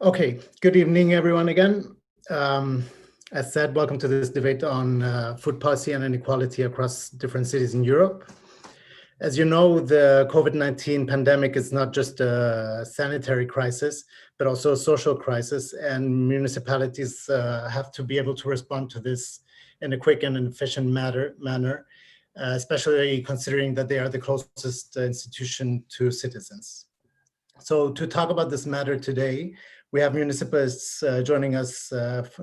Okay, good evening, everyone, again. As said, welcome to this debate on food policy and inequality across different cities in Europe. As you know, the COVID-19 pandemic is not just a sanitary crisis, but also a social crisis, and municipalities have to be able to respond to this in a quick and efficient manner, especially considering that they are the closest institution to citizens. So to talk about this matter today, we have municipalists joining us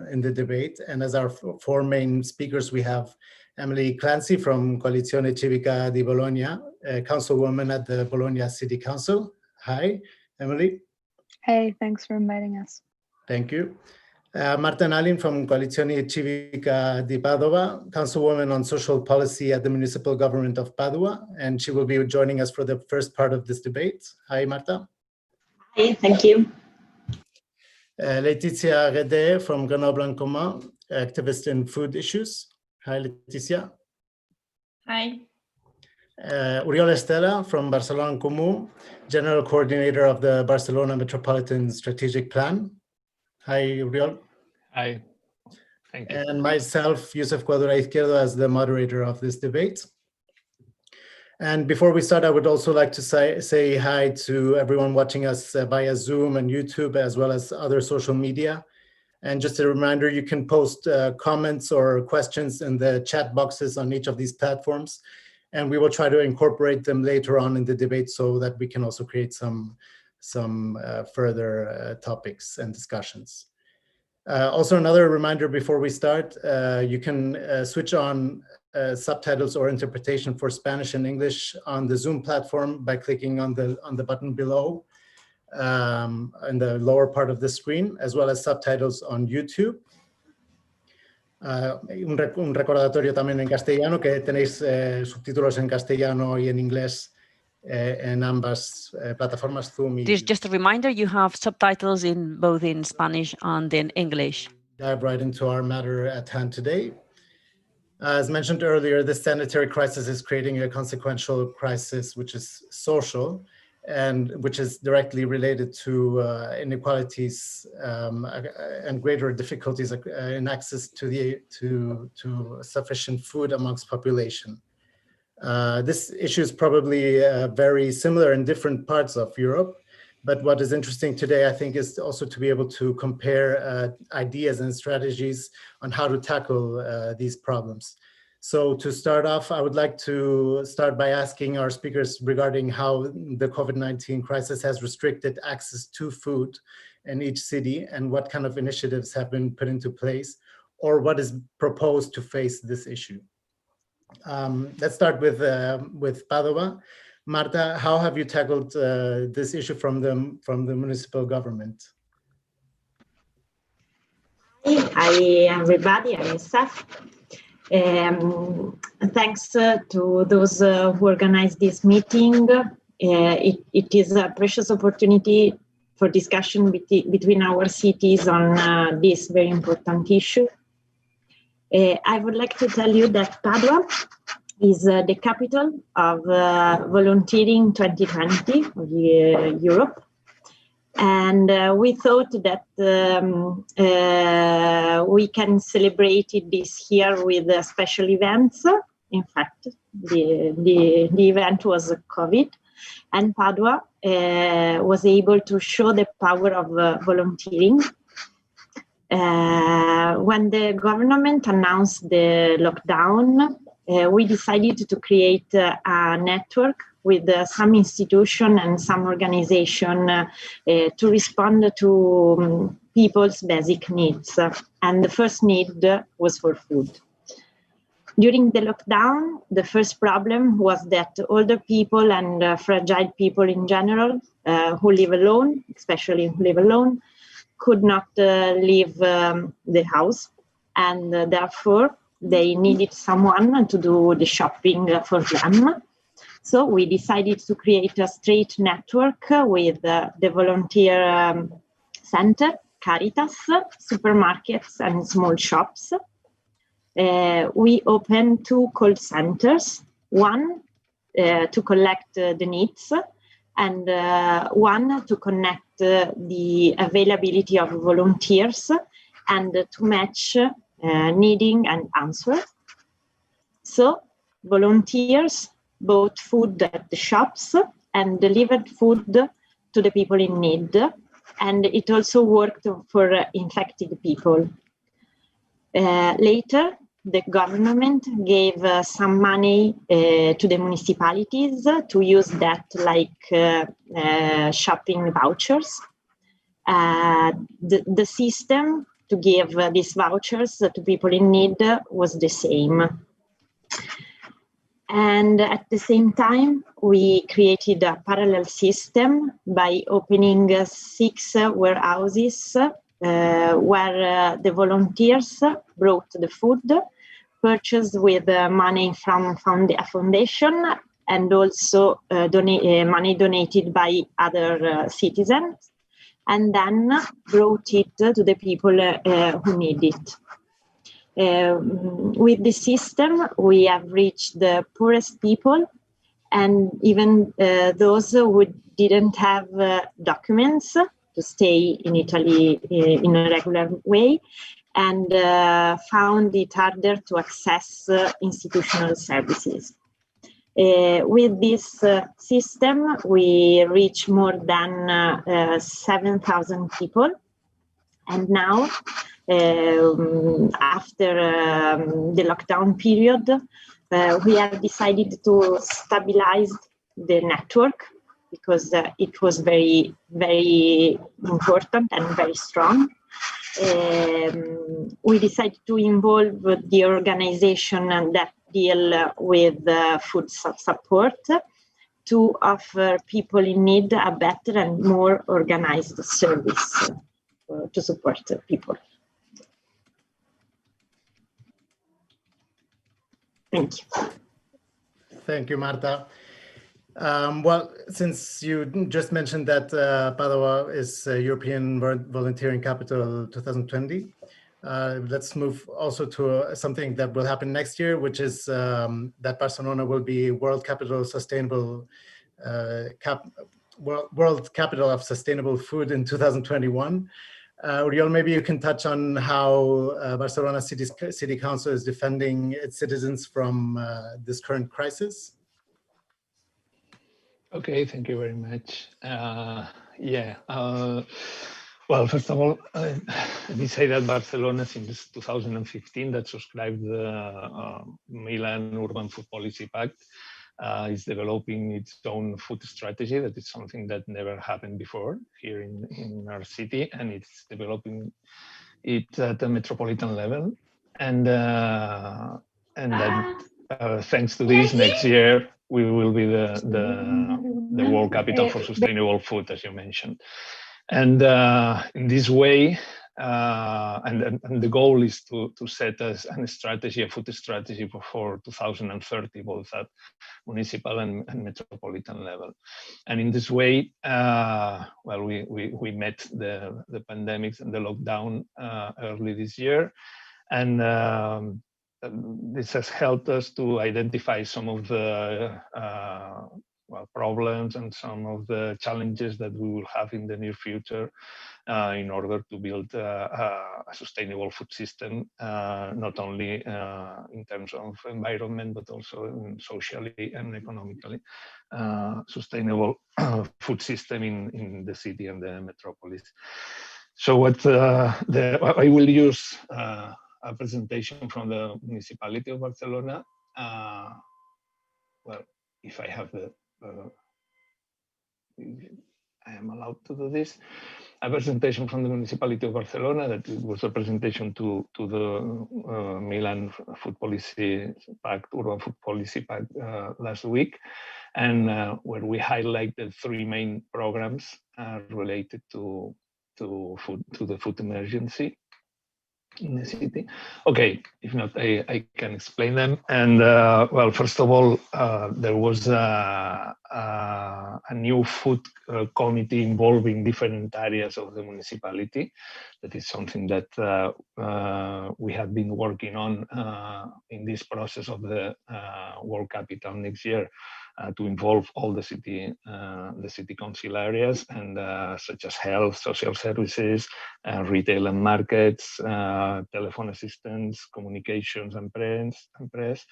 in the debate. And as our four main speakers, we have Emily Clancy from Coalizione Civica di Bologna, councilwoman at the Bologna City Council. Hi, Emily. Hey, thanks for inviting us. Thank you. Marta Nalin from Coalizione Civica di Padova, councilwoman on social policy at the municipal government of Padua, and she will be joining us for the first part of this debate. Hi, Marta. Hi, thank you. Laetitia Rede from Grenoble and Comú, activist in food issues. Hi, Laetitia. Hi. Uriol Estela from Barcelona and Comú, general coordinator of the Barcelona Metropolitan Strategic Plan. Hi, Uriol. Hi. Thank you. And myself, Yusuf Cuadra Izquierdo, as the moderator of this debate. And before we start, I would also like to say hi to everyone watching us via Zoom and YouTube, as well as other social media. And just a reminder, you can post comments or questions in the chat boxes on each of these platforms. And we will try to incorporate them later on in the debate so that we can also create some further topics and discussions. Also, another reminder before we start, you can switch on subtitles or interpretation for Spanish and English on the Zoom platform by clicking on the button below in the lower part of the screen, as well as subtitles on YouTube. Un recordatorio también en castellano, que tenéis subtítulos en castellano y en inglés en ambas plataformas Zoom. Just a reminder, you have subtitles in both in Spanish and in English. Dive right into our matter at hand today. As mentioned earlier, the sanitary crisis is creating a consequential crisis, which is social, and which is directly related to inequalities and greater difficulties in access to sufficient food amongst population. This issue is probably very similar in different parts of Europe, but what is interesting today, I think, is also to be able to compare ideas and strategies on how to tackle these problems. So to start off, I would like to start by asking our speakers regarding how the COVID-19 crisis has restricted access to food in each city and what kind of initiatives have been put into place or what is proposed to face this issue. Let's start with Padova. Marta, how have you tackled this issue from the municipal government? Hi, everybody. I'm Yusuf. Thanks to those who organized this meeting. It is a precious opportunity for discussion between our cities on this very important issue. I would like to tell you that Padua is the capital of Volunteering 2020 of Europe. And we thought that we can celebrate this year with special events. In fact, the event was COVID, and Padua was able to show the power of volunteering. When the government announced the lockdown, we decided to create a network with some institution and some organization to respond to people's basic needs. And the first need was for food. During the lockdown, the first problem was that older people and fragile people in general who live alone, especially who live alone, could not leave the house. And therefore, they needed someone to do the shopping for them. So we decided to create a straight network with the volunteer center, Caritas, supermarkets and small shops. We opened 2 call centers, one to collect the needs and one to connect the availability of volunteers and to match needing and answer. So volunteers bought food at the shops and delivered food to the people in need, and it also worked for infected people. Later, the government gave some money to the municipalities to use that like shopping vouchers. The system to give these vouchers to people in need was the same. And at the same time, we created a parallel system by opening 6 warehouses where the volunteers brought the food, purchased with money from a foundation, and also money donated by other citizens, and then brought it to the people who need it. With the system, we have reached the poorest people, and even those who didn't have documents to stay in Italy in a regular way, and found it harder to access institutional services. With this system, we reach more than 7,000 people, and now, after the lockdown period, we have decided to stabilize the network because it was very, very important and very strong. We decided to involve the organization that deal with food support to offer people in need a better and more organized service to support people. Thank you. Thank you, Marta. Well, since you just mentioned that Padua is European Volunteering Capital 2020, let's move also to something that will happen next year, which is that Barcelona will be World Capital of Sustainable World Capital of Sustainable Food in 2021. Oriol, maybe you can touch on how Barcelona City Council is defending its citizens from this current crisis. Okay, thank you very much. Well, first of all, let me say that Barcelona, since 2015, that subscribed the Milan Urban Food Policy Pact, is developing its own food strategy. That is something that never happened before here in our city, and it's developing it at the metropolitan level. And then, thanks to this, next year we will be the World Capital for Sustainable Food, as you mentioned. And in this way, and the goal is to set a strategy, a food strategy for 2030, both at municipal and metropolitan level. And in this way, well, we met the pandemic and the lockdown early this year, and this has helped us to identify some of the problems and some of the challenges that we will have in the near future in order to build a sustainable food system, not only in terms of environment, but also socially and economically sustainable food system in the city and the metropolis. So what I will use a presentation from the municipality of Barcelona. Well, if I have the I am allowed to do this. A presentation from the municipality of Barcelona, that it was a presentation to the Milan Food Policy Pact, Urban Food Policy Pact last week, and where we highlighted 3 main programs related to the food emergency in the city. Okay, if not, I can explain them. And well, first of all, there was a new food committee involving different areas of the municipality. That is something that we have been working on in this process of the World Capital next year to involve all the city council areas, and such as health, social services, retail and markets, telephone assistance, communications and press,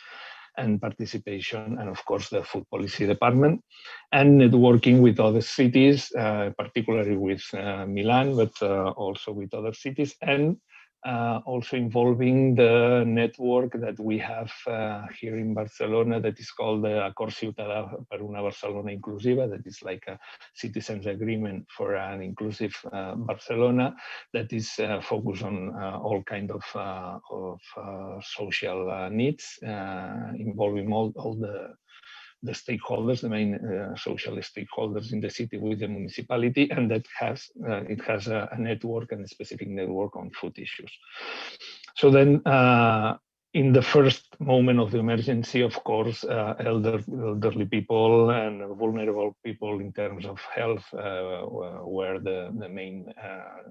and participation, and of course the food policy department, and networking with other cities, particularly with Milan, but also with other cities, and also involving the network that we have here in Barcelona that is called the Acord Ciutadà per una Barcelona Inclusiva, that is like a citizens agreement for an inclusive Barcelona, that is focused on all kind of social needs, involving all the stakeholders, the main social stakeholders in the city with the municipality, and that has it has a network and a specific network on food issues. So then, in the first moment of the emergency, of course, elderly people and vulnerable people in terms of health were the main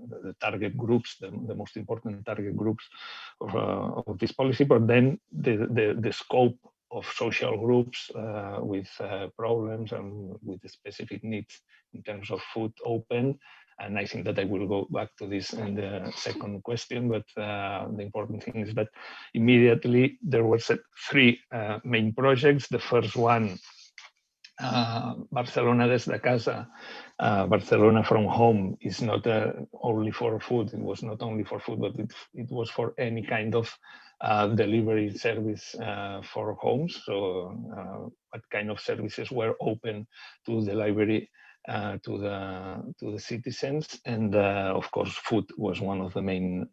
the target groups, the most important target groups of this policy. But then the scope of social groups with problems and with specific needs in terms of food open. And I think that I will go back to this in the second question, but the important thing is that immediately there were three main projects. The first one, Barcelona desde casa, Barcelona from home, is not only for food. It was not only for food, but it was for any kind of delivery service for homes. So what kind of services were open to delivery to the citizens, and of course food was one of the main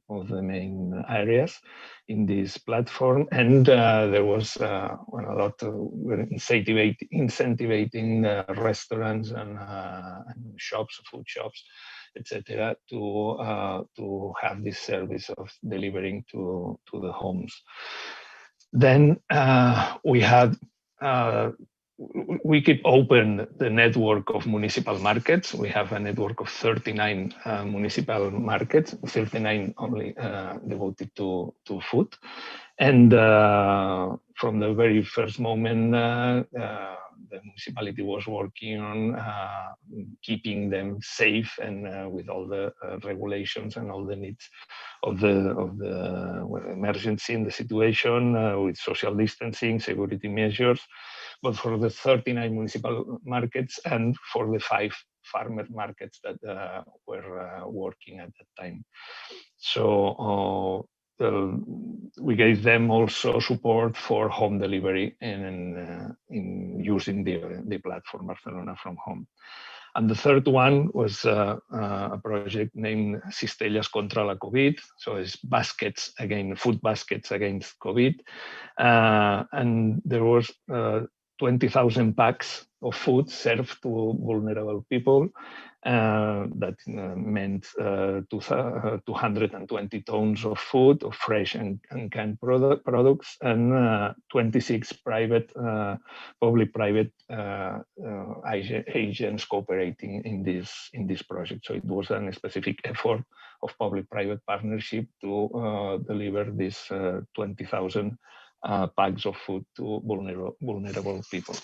areas in this platform. And there was a lot of incentivizing restaurants and shops, food shops, etc., to have this service of delivering to the homes. Then we keep open the network of municipal markets. We have a network of 39 municipal markets, 39 only devoted to food. And from the very first moment, the municipality was working on keeping them safe and with all the regulations and all the needs of the emergency in the situation, with social distancing, security measures, but for the 39 municipal markets and for the 5 farmer markets that were working at that time. So we gave them also support for home delivery and in using the platform Barcelona from Home. And the third one was a project named Cistelles contra la COVID. So it's baskets, again, food baskets against COVID. And there was 20,000 packs of food served to vulnerable people. That meant 220 tons of food, of fresh and canned products, and 26 public-private agents cooperating in this project. So it was a specific effort of public-private partnership to deliver this 20,000 packs of food to vulnerable people.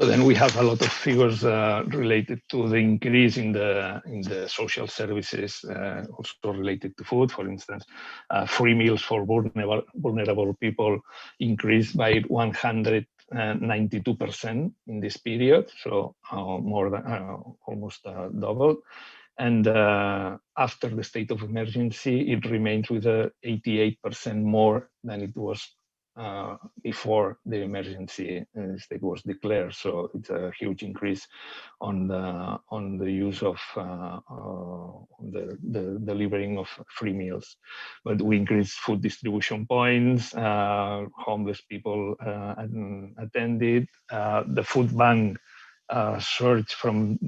So then we have a lot of figures related to the increase in the social services, also related to food. For instance, free meals for vulnerable people increased by 192% in this period, so more than almost double. And after the state of emergency, it remains with 88% more than it was before the emergency state was declared. So it's a huge increase on the use of the delivering of free meals. But we increased food distribution points, homeless people attended. The food bank surged from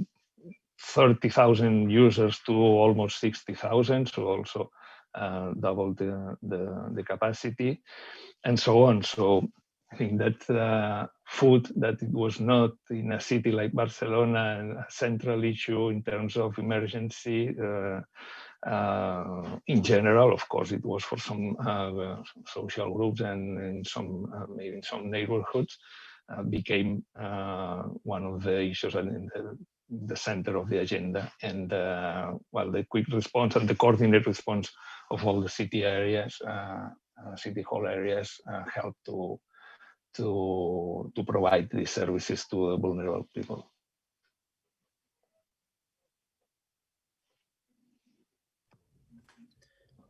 30,000 users to almost 60,000, so also doubled the capacity, and so on. So I think that food, that it was not in a city like Barcelona a central issue in terms of emergency. In general, of course, it was for some social groups and in some maybe in some neighborhoods. became one of the issues and in the center of the agenda. And well, the quick response and the coordinated response of all the city areas, city hall areas, helped to provide these services to the vulnerable people.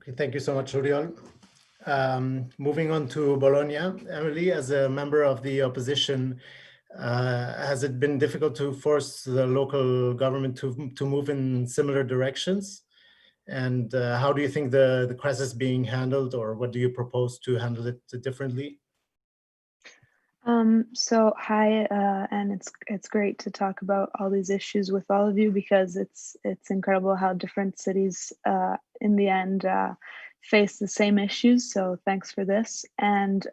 Okay, thank you so much, Oriol. Moving on to Bologna, Emily, as a member of the opposition, has it been difficult to force the local government to move in similar directions? And how do you think the crisis is being handled, or what do you propose to handle it differently? So hi, and it's great to talk about all these issues with all of you, because it's incredible how different cities in the end face the same issues. So thanks for this. And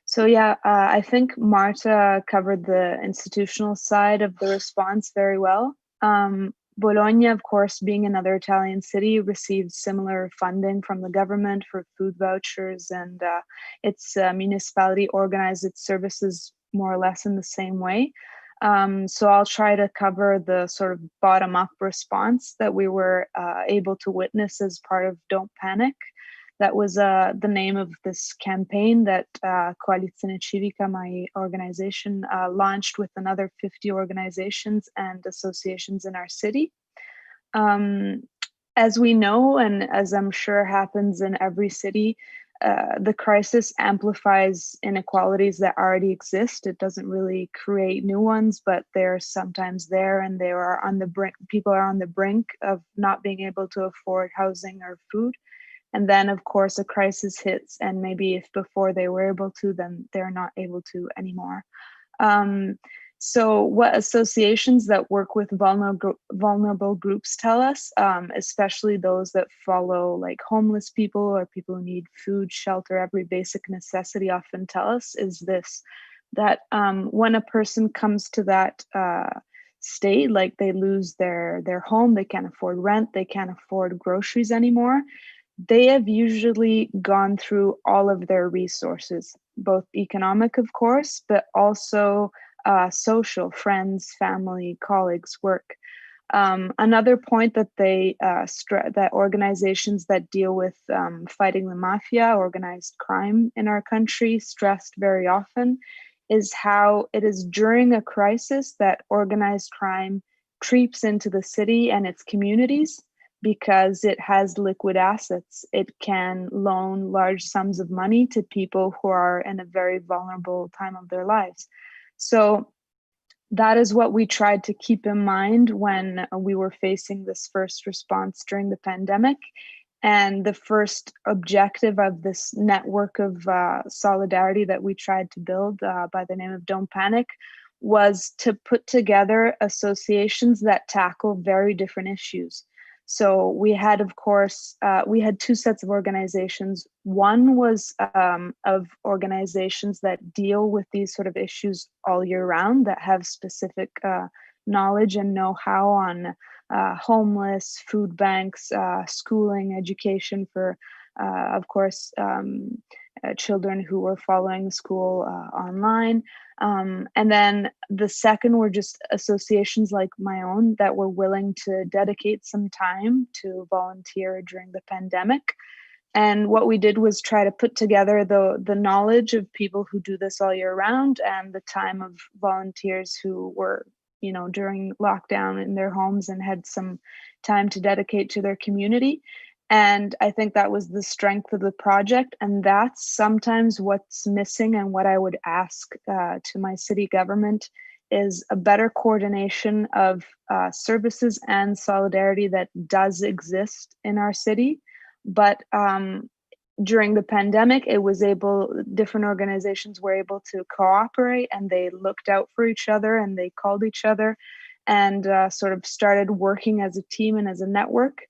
so yeah, I think Marta covered the institutional side of the response very well. Bologna, of course, being another Italian city, received similar funding from the government for food vouchers, and its municipality organized its services more or less in the same way. So I'll try to cover the sort of bottom-up response that we were able to witness as part of Don't Panic. That was the name of this campaign that Coalizione Civica, my organization, launched with another 50 organizations and associations in our city. As we know, and as I'm sure happens in every city, the crisis amplifies inequalities that already exist. It doesn't really create new ones, but they're sometimes there, and they are on the brink. People are on the brink of not being able to afford housing or food. And then, of course, a crisis hits, and maybe if before they were able to, then they're not able to anymore. So what associations that work with vulnerable groups tell us, especially those that follow like homeless people or people who need food, shelter, every basic necessity, often tell us is this, that when a person comes to that state, like they lose their home, they can't afford rent, they can't afford groceries anymore, they have usually gone through all of their resources, both economic, of course, but also social, friends, family, colleagues, work. Another point that that organizations that deal with fighting the mafia, organized crime in our country, stressed very often, is how it is during a crisis that organized crime creeps into the city and its communities. Because it has liquid assets, it can loan large sums of money to people who are in a very vulnerable time of their lives. So that is what we tried to keep in mind when we were facing this first response during the pandemic. And the first objective of this network of solidarity that we tried to build by the name of Don't Panic was to put together associations that tackle very different issues. So we had, of course, we had two sets of organizations. One was of organizations that deal with these sort of issues all year round, that have specific knowledge and know-how on homeless, food banks, schooling, education for, of course, children who were following school online. And then the second were just associations like my own that were willing to dedicate some time to volunteer during the pandemic. And what we did was try to put together the knowledge of people who do this all year round and the time of volunteers who were, you know, during lockdown in their homes and had some time to dedicate to their community. And I think that was the strength of the project. And that's sometimes what's missing, and what I would ask to my city government is a better coordination of services and solidarity that does exist in our city. But during the pandemic, different organizations were able to cooperate, and they looked out for each other, and they called each other, and sort of started working as a team and as a network.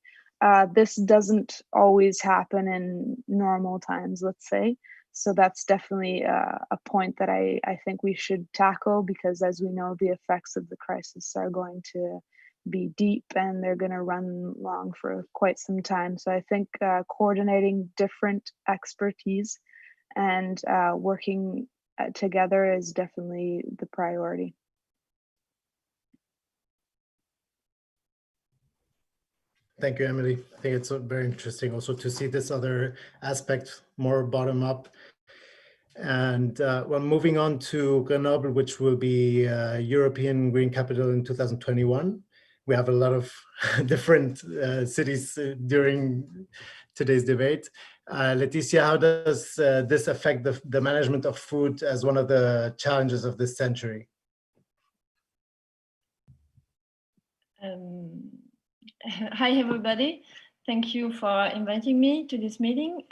This doesn't always happen in normal times, let's say. So that's definitely a point that I think we should tackle, because as we know, the effects of the crisis are going to be deep, and they're going to run long for quite some time. So I think coordinating different expertise and working together is definitely the priority. Thank you, Emily. I think it's very interesting also to see this other aspect more bottom up. And well, moving on to Grenoble, which will be European Green Capital in 2021. We have a lot of different cities during today's debate. Laetitia, how does this affect the management of food as one of the challenges of this century? Hi, everybody. Thank you for inviting me to this meeting.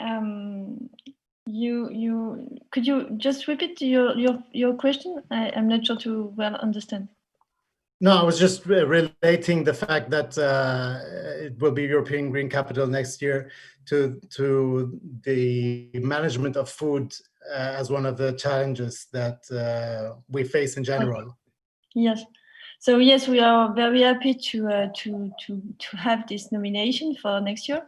Could you just repeat your question? I'm not sure to well understand. No, I was just relating the fact that it will be European Green Capital next year to the management of food as one of the challenges that we face in general. Okay. Yes. So yes, we are very happy to have this nomination for next year.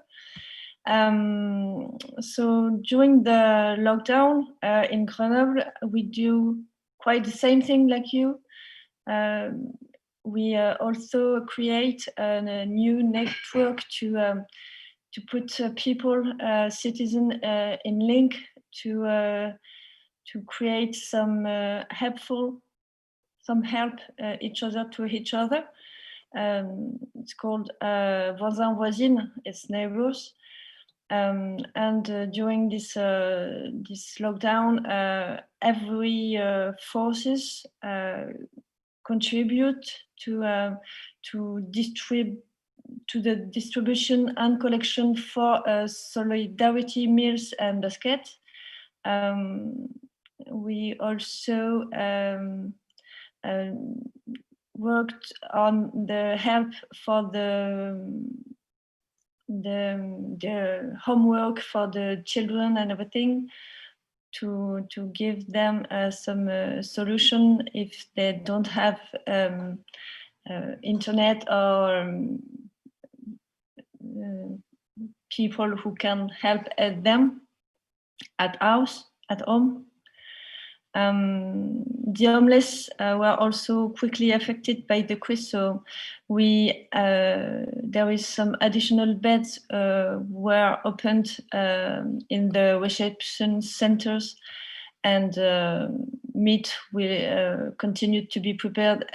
So during the lockdown in Grenoble, we do quite the same thing like you. We also create a new network to put people, citizens in link to create some help each other to each other. It's called voisins voisines, it's neighbors. And during this lockdown, every forces contribute to the distribution and collection for solidarity meals and baskets. We also worked on the help for the homework for the children and everything, to give them some solution if they don't have internet or people who can help them at home. The homeless were also quickly affected by the quiz, so there is some additional beds were opened in the reception centers, and meat will continue to be prepared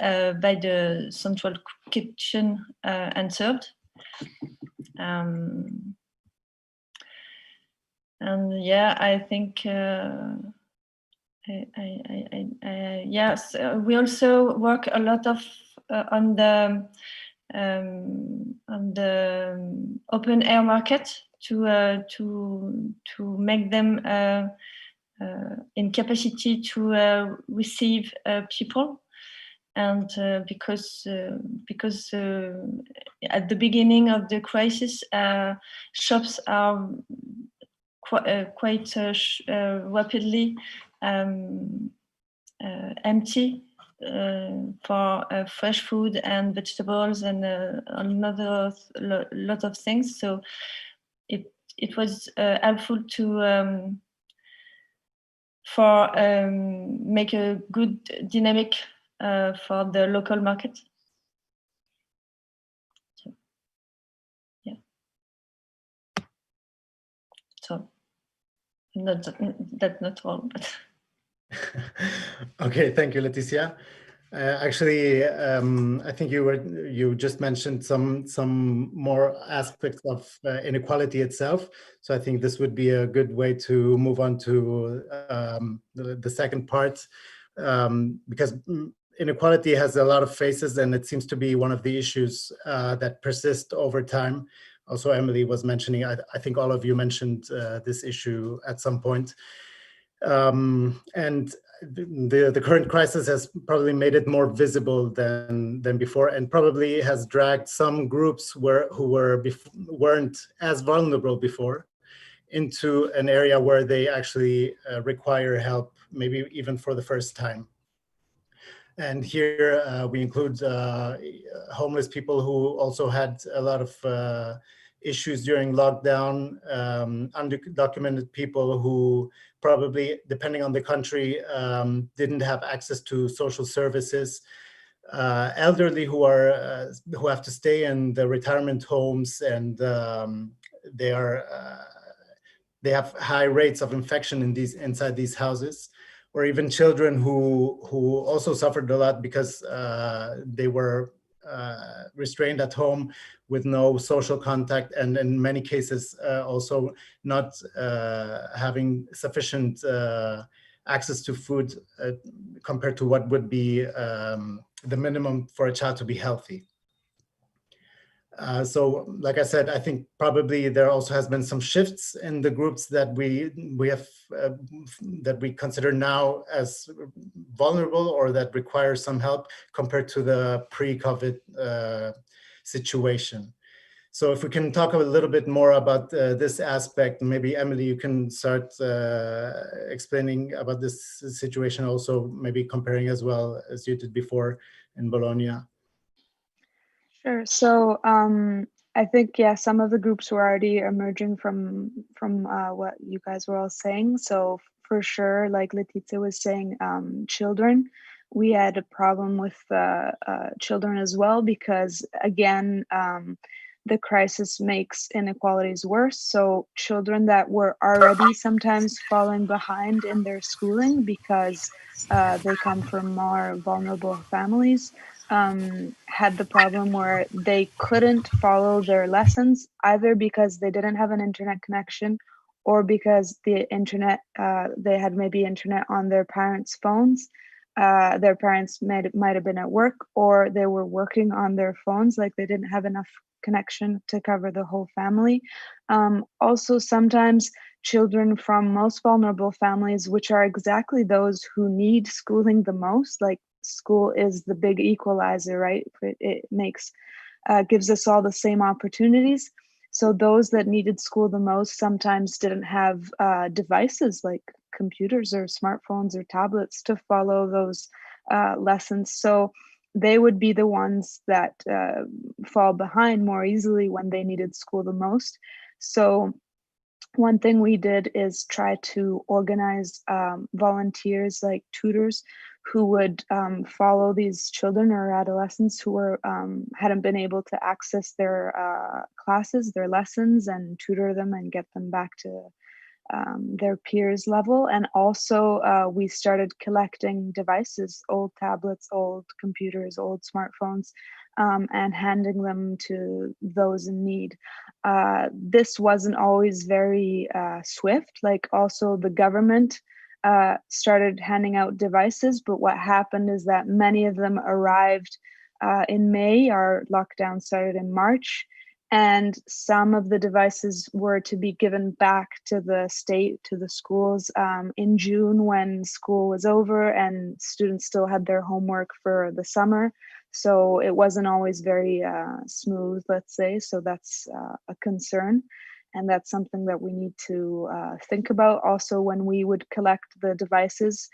by the central kitchen and served. And yeah, I think. Yes, we also work a lot of on the open air market to make them in capacity to receive people, and because at the beginning of the crisis, shops are quite rapidly empty for fresh food and vegetables and another lot of things. So it was helpful to for make a good dynamic for the local market. So, yeah. So that's not all, but. Okay, thank you, Laetitia. Actually, I think you just mentioned some more aspects of inequality itself. So I think this would be a good way to move on to the second part, because inequality has a lot of faces, and it seems to be one of the issues that persist over time. Also, Emily was mentioning, I think all of you mentioned this issue at some point. And the current crisis has probably made it more visible than before, and probably has dragged some groups who weren't as vulnerable before into an area where they actually require help, maybe even for the first time. And here we include homeless people who also had a lot of issues during lockdown, undocumented people who probably, depending on the country, didn't have access to social services, elderly who have to stay in the retirement homes, and they have high rates of infection inside these houses, or even children who also suffered a lot because they were restrained at home with no social contact, and in many cases also not having sufficient access to food compared to what would be the minimum for a child to be healthy. So, like I said, I think probably there also has been some shifts in the groups that we have that we consider now as vulnerable or that require some help compared to the pre-COVID situation. So if we can talk a little bit more about this aspect, maybe Emily, you can start explaining about this situation, also maybe comparing as well as you did before in Bologna. Sure. So I think, yeah, some of the groups were already emerging from what you guys were all saying. So for sure, like Letizia was saying, children, we had a problem with children as well, because again, the crisis makes inequalities worse. So children that were already sometimes falling behind in their schooling because they come from more vulnerable families, had the problem where they couldn't follow their lessons, either because they didn't have an internet connection or because the internet, they had maybe internet on their parents' phones. Their parents might have been at work, or they were working on their phones, like they didn't have enough connection to cover the whole family. Also, sometimes children from most vulnerable families, which are exactly those who need schooling the most, like school is the big equalizer, right? It makes gives us all the same opportunities. So those that needed school the most sometimes didn't have devices like computers or smartphones or tablets to follow those lessons. So they would be the ones that fall behind more easily when they needed school the most. So one thing we did is try to organize volunteers, like tutors, who would follow these children or adolescents who were hadn't been able to access their classes, their lessons, and tutor them and get them back to their peers level. And also we started collecting devices, old tablets, old computers, old smartphones, and handing them to those in need. This wasn't always very swift. Like, also the government started handing out devices, but what happened is that many of them arrived in May. Our lockdown started in March, and some of the devices were to be given back to the state, to the schools, in June, when school was over and students still had their homework for the summer. So it wasn't always very smooth, let's say. So that's a concern. And that's something that we need to think about. Also, when we would collect the devices,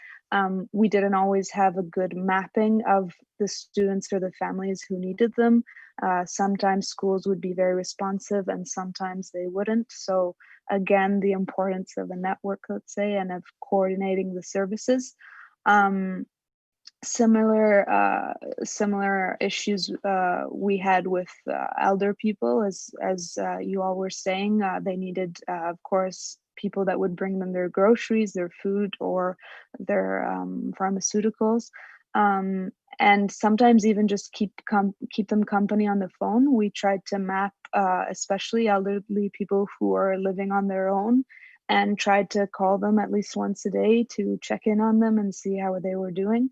we didn't always have a good mapping of the students or the families who needed them. Sometimes schools would be very responsive and sometimes they wouldn't. So again, the importance of a network, let's say, and of coordinating the services. Similar issues we had with elder people, as you all were saying. They needed, of course, people that would bring them their groceries, their food, or their pharmaceuticals, and sometimes even just keep them company on the phone. We tried to map, especially elderly people who are living on their own, and tried to call them at least once a day to check in on them and see how they were doing.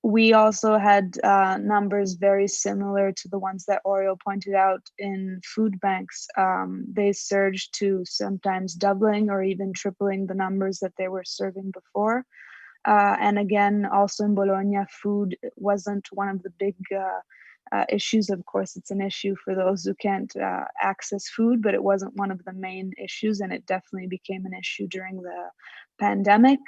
We also had numbers very similar to the ones that Oriol pointed out in food banks. They surged to sometimes doubling or even tripling the numbers that they were serving before. And again, also in Bologna, food wasn't one of the big issues. Of course, it's an issue for those who can't access food, but it wasn't one of the main issues, and it definitely became an issue during the pandemic.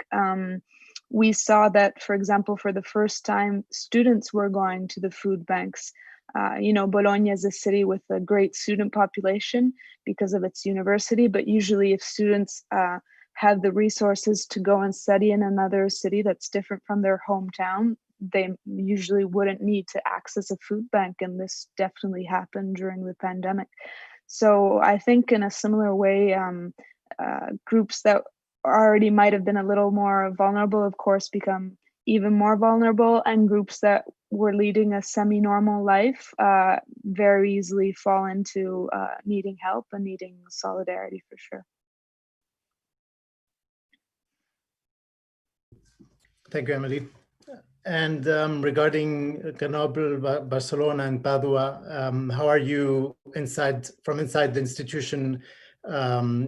We saw that, for example, for the first time, students were going to the food banks Bologna is a city with a great student population because of its university, but usually if students have the resources to go and study in another city that's different from their hometown, they usually wouldn't need to access a food bank, and this definitely happened during the pandemic. So I think in a similar way, groups that already might have been a little more vulnerable, of course, become even more vulnerable, and groups that were leading a semi-normal life very easily fall into needing help and needing solidarity for sure. Thank you, Emily. And regarding Grenoble, Barcelona, and Padua, how are you from inside the institution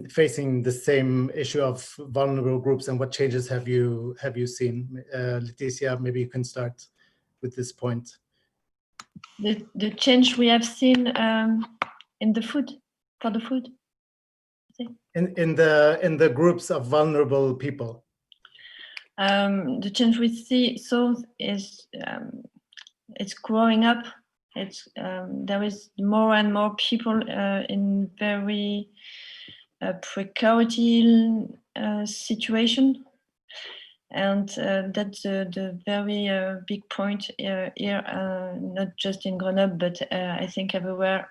facing the same issue of vulnerable groups, and what changes have you seen? Leticia, maybe you can start with this point. The change we have seen in the food, for the food. In the groups of vulnerable people. The change we see is it's growing up. It's there is more and more people in very precarious situation, and that's the very big point here, not just in Grenoble, but I think everywhere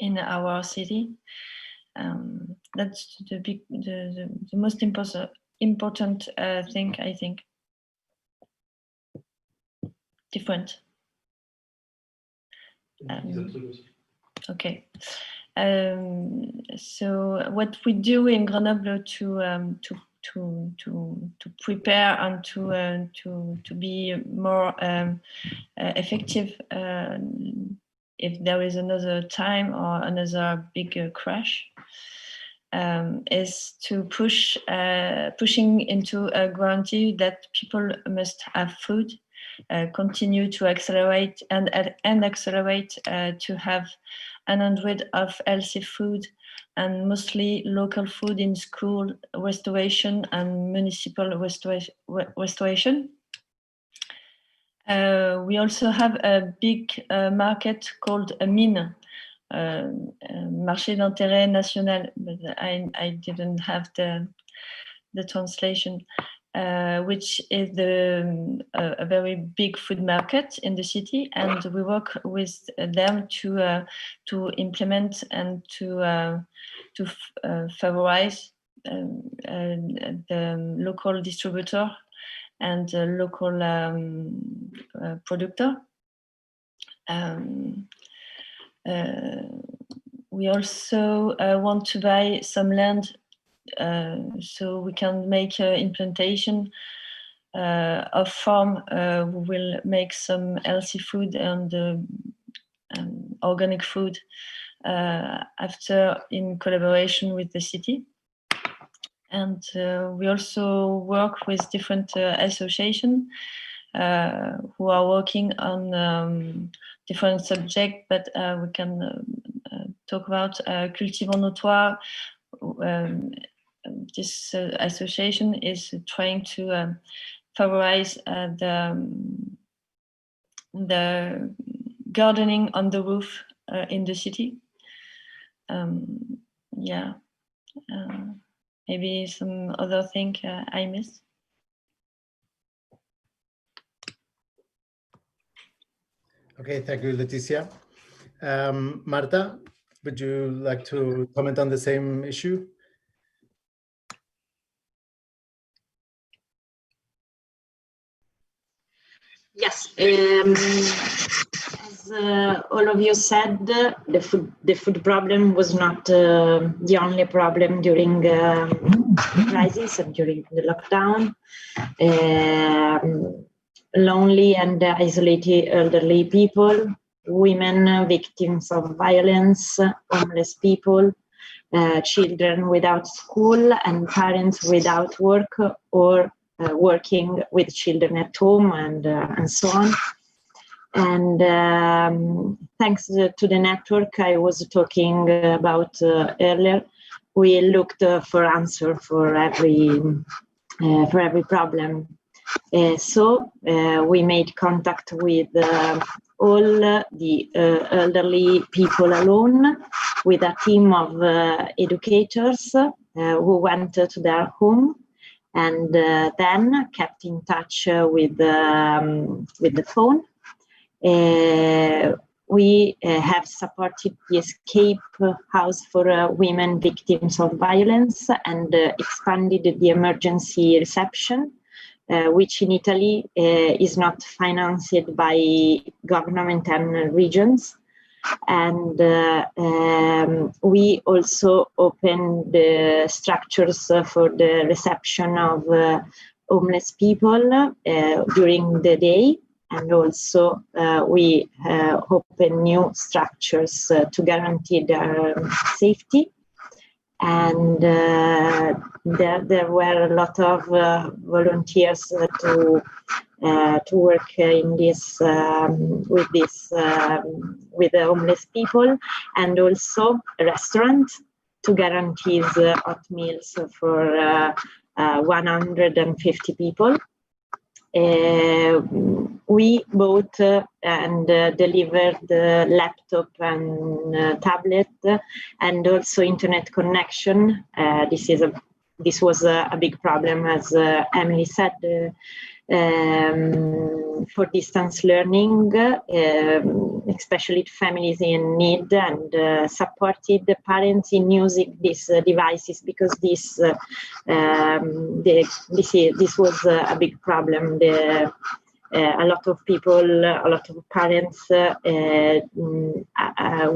in our city. That's the most important thing, I think. Different. Okay. So what we do in Grenoble to prepare and to be more effective if there is another time or another big crash, is to pushing into a guarantee that people must have food, continue to accelerate and accelerate to have 100 of healthy food and mostly local food in school restoration and municipal restoration. We also have a big market called a mine, marché d'intérêt national, but I didn't have the translation, which is a very big food market in the city, and we work with them to implement and to favorize the local distributor and the local producer. We also want to buy some land so we can make implantation of farm who will make some healthy food and organic food after in collaboration with the city. And we also work with different associations who are working on different subjects, but we can talk about Cultivons Notoire. This association is trying to favorize the gardening on the roof in the city. Maybe some other thing I missed. Okay, thank you, Leticia. Marta, would you like to comment on the same issue? Yes, as all of you said, the food problem was not the only problem during the crisis and during the lockdown. Lonely and isolated elderly people, women victims of violence, homeless people, children without school, and parents without work or working with children at home, and so on. And thanks to the network I was talking about earlier, we looked for answer for every problem. So we made contact with all the elderly people alone, with a team of educators who went to their home, and then kept in touch with the phone. We have supported the escape house for women victims of violence, and expanded the emergency reception, which in Italy is not financed by government and regions. And we also opened the structures for the reception of homeless people during the day. And also we open new structures to guarantee their safety. And there were a lot of volunteers to work in this with the homeless people, and also a restaurant to guarantee hot meals for 150 people. We bought and delivered the laptop and tablet, and also internet connection. This was a big problem, as Emily said, for distance learning, especially families in need, and supported the parents in using these devices, because this was a big problem. A lot of people, a lot of parents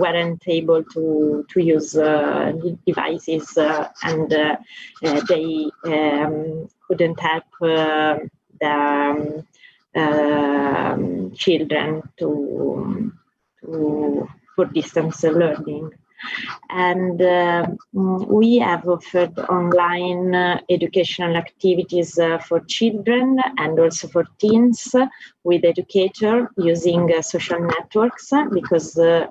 weren't able to use devices, and they couldn't help the children for distance learning. And we have offered online educational activities for children and also for teens with educator using social networks, because one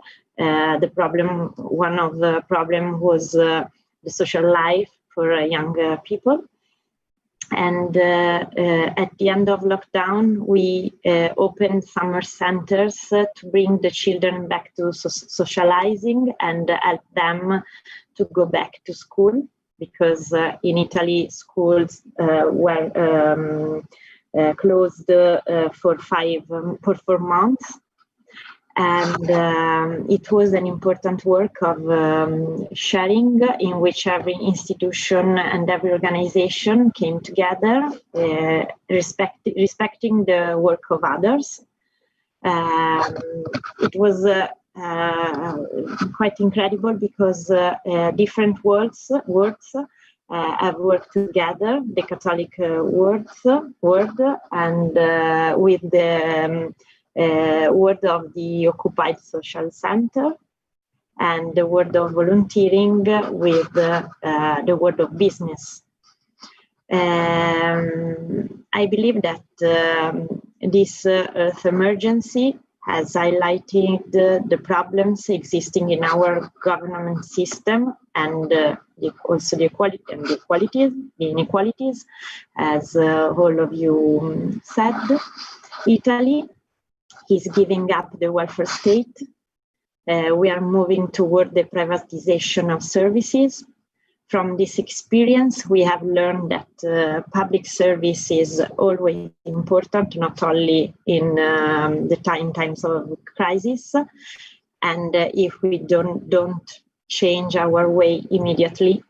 of the problem was the social life for young people. And at the end of lockdown, we opened summer centers to bring the children back to socializing and help them to go back to school, because in Italy, schools were closed for 4 months. And it was an important work of sharing, in which every institution and every organization came together, respecting the work of others. It was quite incredible, because different worlds have worked together, the Catholic world and with the word of the occupied social center, and the word of volunteering with the word of business. I believe that this earth emergency has highlighted the problems existing in our government system, and also the inequalities, as all of you said. Italy is giving up the welfare state. We are moving toward the privatization of services. From this experience, we have learned that public service is always important, not only in times of crisis. And if we don't change our way immediately,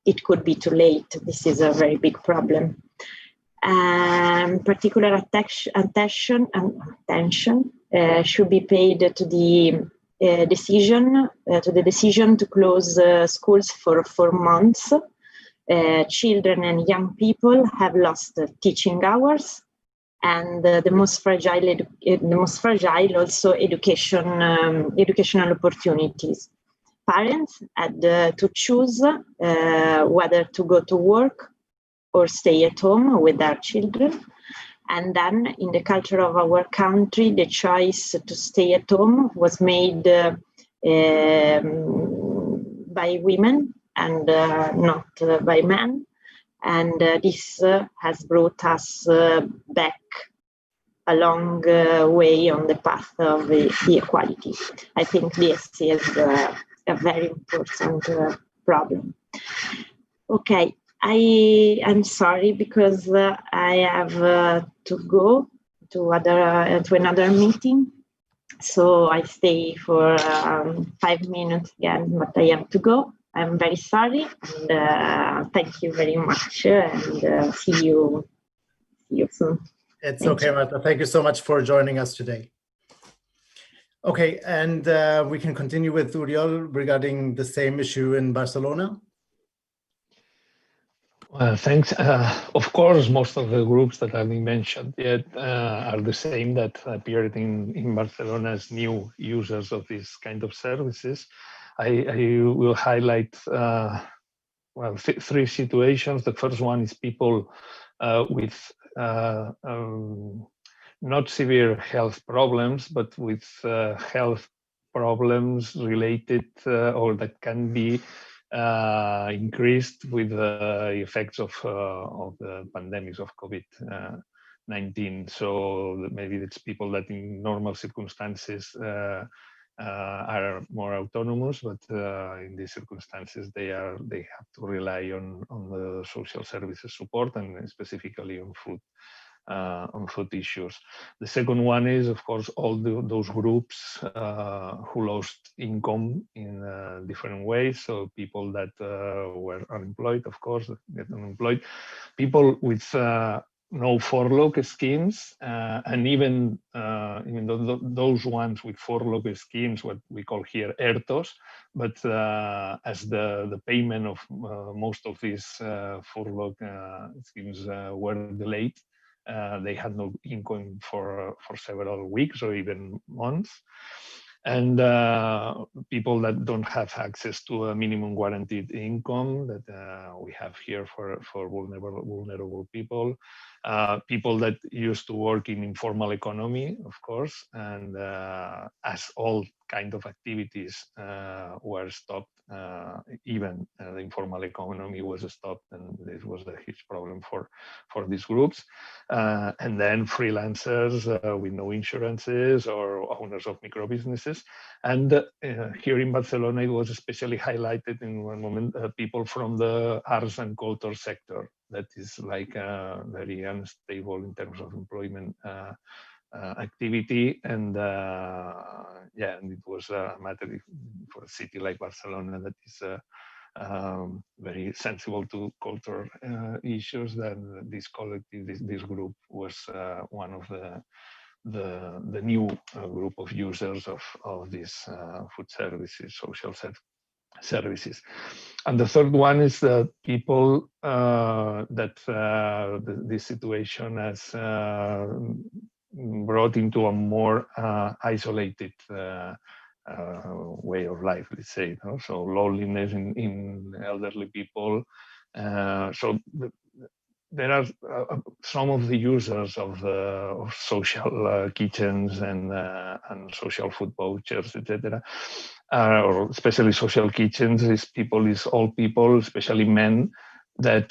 it could be too late. This is a very big problem. Particular attention should be paid to the decision to close schools for 4 months. Children and young people have lost teaching hours, and the most fragile also educational opportunities. Parents had to choose whether to go to work or stay at home with their children. And then in the culture of our country, the choice to stay at home was made by women and not by men. And this has brought us back a long way on the path of the equality. I think this is a very important problem. Okay, I'm sorry because I have to go to another meeting. So I stay for 5 minutes again, but I have to go. I'm very sorry, and thank you very much, and see you soon. It's okay, Marta. Thank you so much for joining us today. Okay, and we can continue with Uriol regarding the same issue in Barcelona. Thanks. Of course, most of the groups that have been mentioned yet are the same that appeared in Barcelona as new users of this kind of services. I will highlight three situations. The first one is people with not severe health problems, but with health problems related or that can be increased with the effects of the pandemics of COVID-19. So maybe it's people that in normal circumstances are more autonomous, but in these circumstances they have to rely on the social services support, and specifically on food issues. The second one is, of course, all those groups who lost income in different ways. So people that were unemployed, of course, get unemployed. People with no furlough schemes, and even those ones with furlough schemes, what we call here ERTOs, but as the payment of most of these furlough schemes were delayed, they had no income for several weeks or even months. And people that don't have access to a minimum guaranteed income that we have here for vulnerable people. People that used to work in informal economy, of course, and as all kind of activities were stopped, even the informal economy was stopped, and this was a huge problem for these groups. And then freelancers with no insurances or owners of micro businesses. And here in Barcelona, it was especially highlighted in one moment, people from the arts and culture sector. That is like very unstable in terms of employment activity, and and it was a matter for a city like Barcelona that is very sensible to cultural issues. Then this collective, this group was one of the new group of users of these food services, social services. And the third one is that people that this situation has brought into a more isolated way of life, let's say. So loneliness in elderly people. There are some of the users of social kitchens and social food vouchers, etc. Or especially social kitchens is all people, especially men, that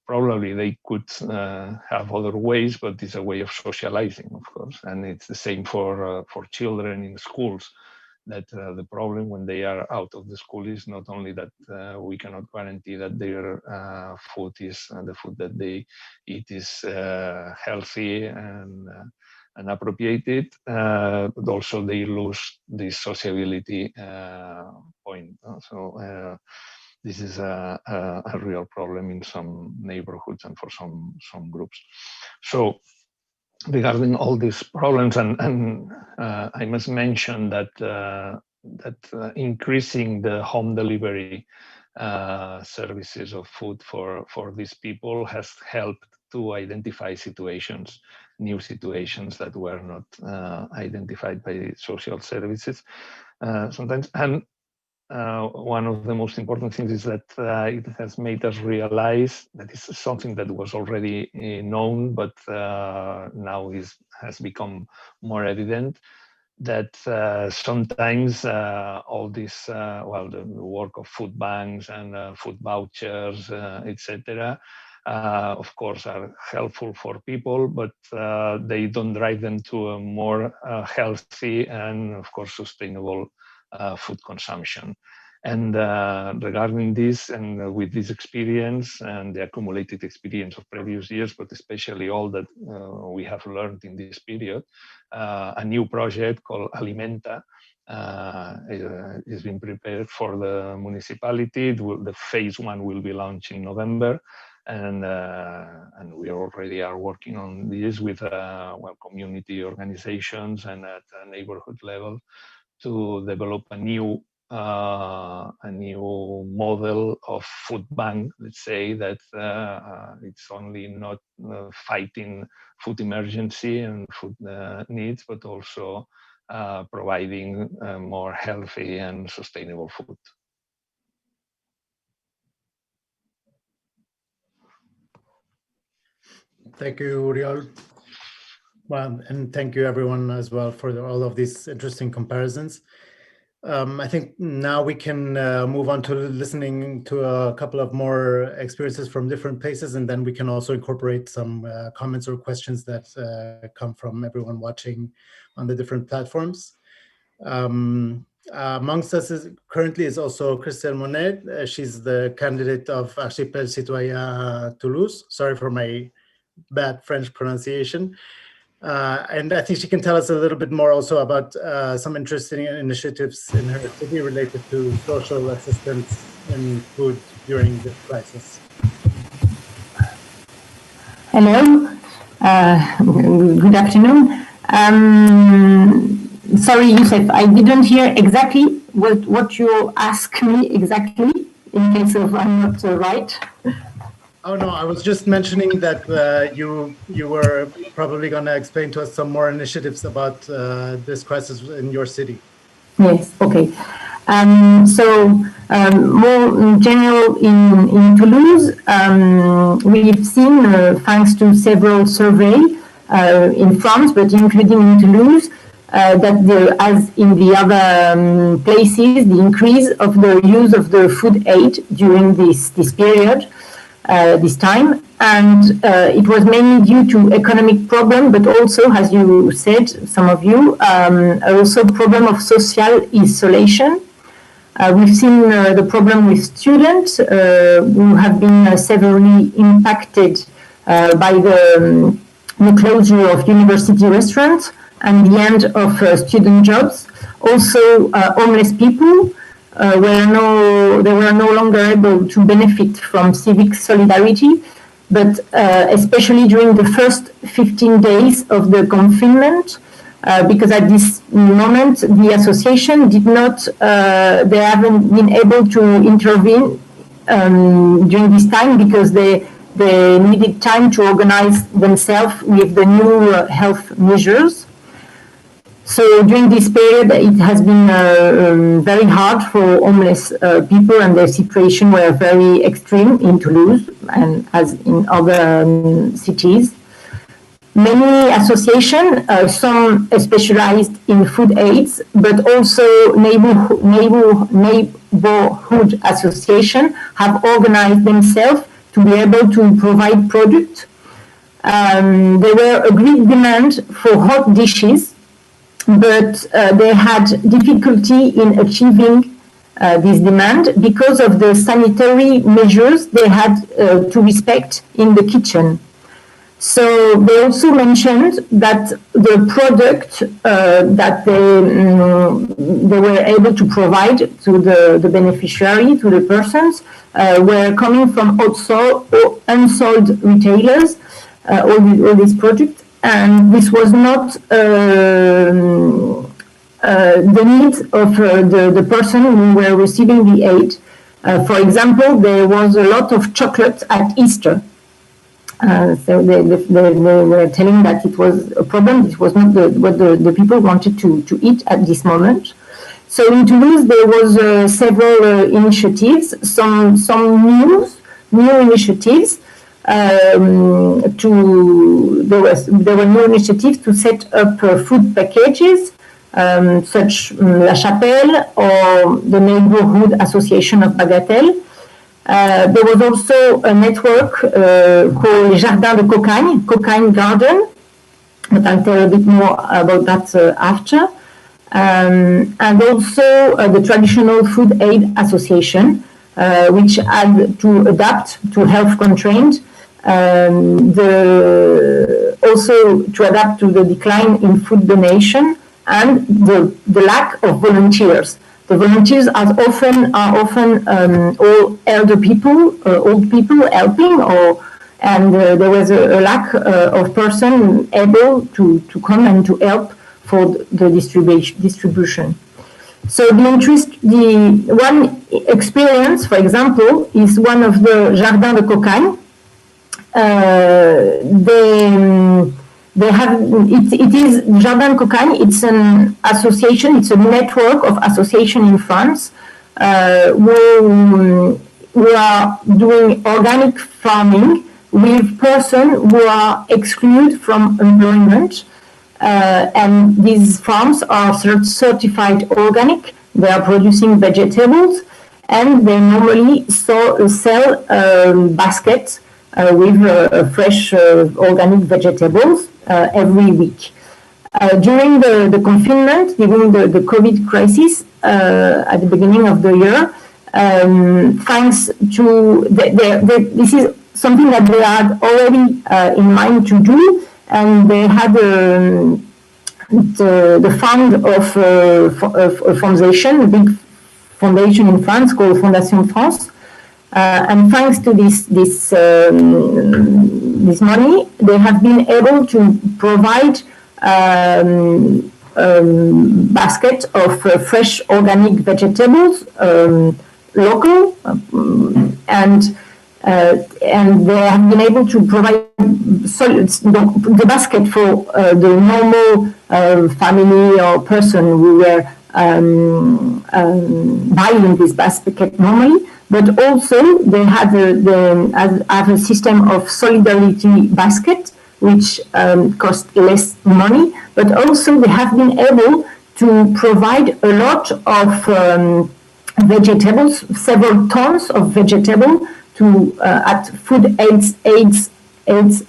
probably they could have other ways, but it's a way of socializing, of course. And it's the same for children in schools. That the problem when they are out of the school is not only that we cannot guarantee that their food is the food that they eat is healthy and appropriated, but also they lose this sociability point. So this is a real problem in some neighborhoods and for some groups. So regarding all these problems, and I must mention that increasing the home delivery services of food for these people has helped to identify new situations that were not identified by social services sometimes. And one of the most important things is that it has made us realize that it's something that was already known, but now has become more evident, that sometimes all this, the work of food banks and food vouchers, etc., of course, are helpful for people, but they don't drive them to a more healthy and, of course, sustainable food consumption. And regarding this, and with this experience and the accumulated experience of previous years, but especially all that we have learned in this period, a new project called Alimenta is being prepared for the municipality. The phase 1 will be launched in November. And we already are working on this with community organizations and at a neighborhood level to develop a new model of food bank. Let's say that it's only not fighting food emergency and food needs, but also providing more healthy and sustainable food. Thank you, Uriol. Well, and thank you everyone as well for all of these interesting comparisons. I think now we can move on to listening to a couple of more experiences from different places, and then we can also incorporate some comments or questions that come from everyone watching on the different platforms. Amongst us currently is also Christelle Monet. She's the candidate of Archipel Citoyen Toulouse. Sorry for my bad French pronunciation. And I think she can tell us a little bit more also about some interesting initiatives in her city related to social assistance and food during this crisis. Hello, good afternoon. Sorry, Youssef, I didn't hear exactly what you asked me exactly, in case of I'm not right. Oh no, I was just mentioning that you were probably going to explain to us some more initiatives about this crisis in your city. Yes, okay. More in general in Toulouse, we've seen, thanks to several surveys in France, but including in Toulouse, that as in the other places, the increase of the use of the food aid during this period. This time, and it was mainly due to economic problem, but also, as you said, some of you, also problem of social isolation. We've seen the problem with students who have been severely impacted by the closure of university restaurants and the end of student jobs. Also, homeless people. They were no longer able to benefit from civic solidarity, but especially during the first 15 days of the confinement, because at this moment the association did not, they haven't been able to intervene during this time because they needed time to organize themselves with the new health measures. So during this period, it has been very hard for homeless people, and their situation were very extreme in Toulouse and as in other cities. Many associations, some specialized in food aids, but also neighborhood associations have organized themselves to be able to provide products. There were a great demand for hot dishes, but they had difficulty in achieving this demand because of the sanitary measures they had to respect in the kitchen. So they also mentioned that the product that they were able to provide to the beneficiary, to the persons, were coming from also unsold retailers, all these products. And this was not the needs of the person who were receiving the aid. For example, there was a lot of chocolate at Easter. So they were telling that it was a problem. It was not what the people wanted to eat at this moment. So in Toulouse, there was several initiatives, some new initiatives. There were new initiatives to set up food packages such La Chapelle or the Neighborhood Association of Bagatelle. There was also a network called Jardin de Cocagne, Cocagne Garden, but I'll tell a bit more about that after. And also the Traditional Food Aid Association, which had to adapt to health constraints, also to adapt to the decline in food donation and the lack of volunteers. The volunteers are often all elder people, old people helping, and there was a lack of person able to come and to help for the distribution. So the one experience, for example, is one of the Jardin de Cocagne. They have it is Jardin Cocagne. It's an association. It's a network of associations in France who are doing organic farming with persons who are excluded from employment. And these farms are certified organic. They are producing vegetables, and they normally sell baskets with fresh organic vegetables every week. During the confinement, during the COVID crisis at the beginning of the year, thanks to this is something that they had already in mind to do, and they had the fund of a foundation, a big foundation in France called Fondation France. And thanks to this money, they have been able to provide basket of fresh organic vegetables, local, and they have been able to provide the basket for the normal family or person who were buying this basket normally. But also they have a system of solidarity basket, which cost less money, but also they have been able to provide a lot of vegetables, several tons of vegetable to at Food AIDS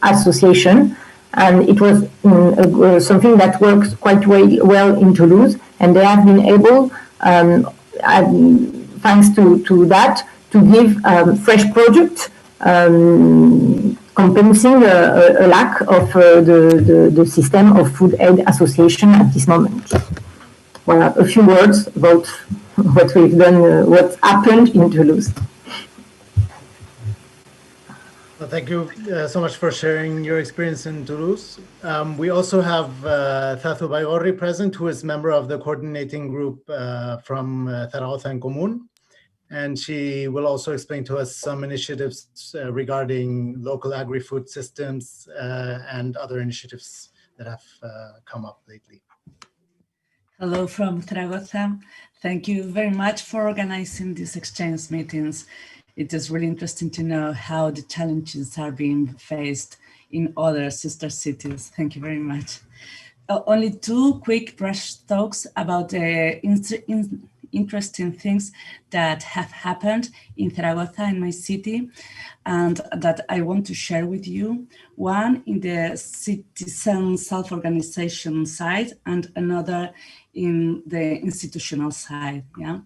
Association, and it was something that works quite well in Toulouse, and they have been able, thanks to that, to give fresh product, compensating a lack of the system of Food Aid Association at this moment. Well, a few words about what we've done, what happened in Toulouse. Well, thank you so much for sharing your experience in Toulouse. We also have Tatu Bayorri present, who is member of the coordinating group from Zaragoza and Comú. And she will also explain to us some initiatives regarding local agri-food systems and other initiatives that have come up lately. Hello from Zaragoza. Thank you very much for organizing these exchange meetings. It is really interesting to know how the challenges are being faced in other sister cities. Thank you very much. Only two quick brush strokes about the interesting things that have happened in Zaragoza, in my city, and that I want to share with you. One in the citizen self-organization side and another in the institutional side. Yeah.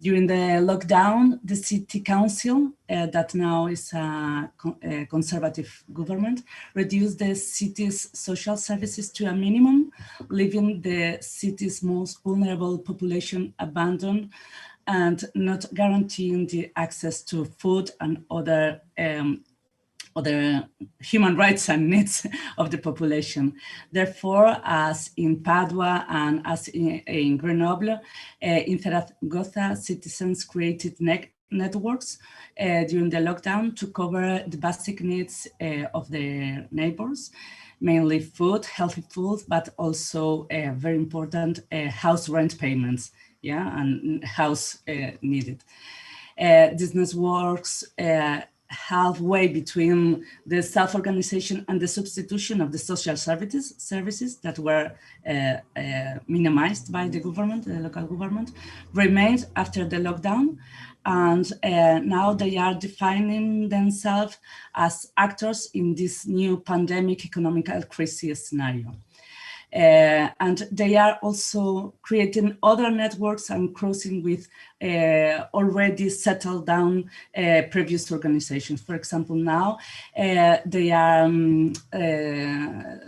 During the lockdown, the city council, that now is a conservative government, reduced the city's social services to a minimum, leaving the city's most vulnerable population abandoned and not guaranteeing the access to food and other human rights and needs of the population. Therefore, as in Padua and as in Grenoble, in Zaragoza, citizens created networks during the lockdown to cover the basic needs of their neighbors, mainly food, healthy food, but also very important house rent payments, yeah, and house needed. These networks halfway between the self-organization and the substitution of the social services that were minimized by the government, the local government, remained after the lockdown. And now they are defining themselves as actors in this new pandemic economical crisis scenario. And they are also creating other networks and crossing with already settled down previous organizations. For example, now they are,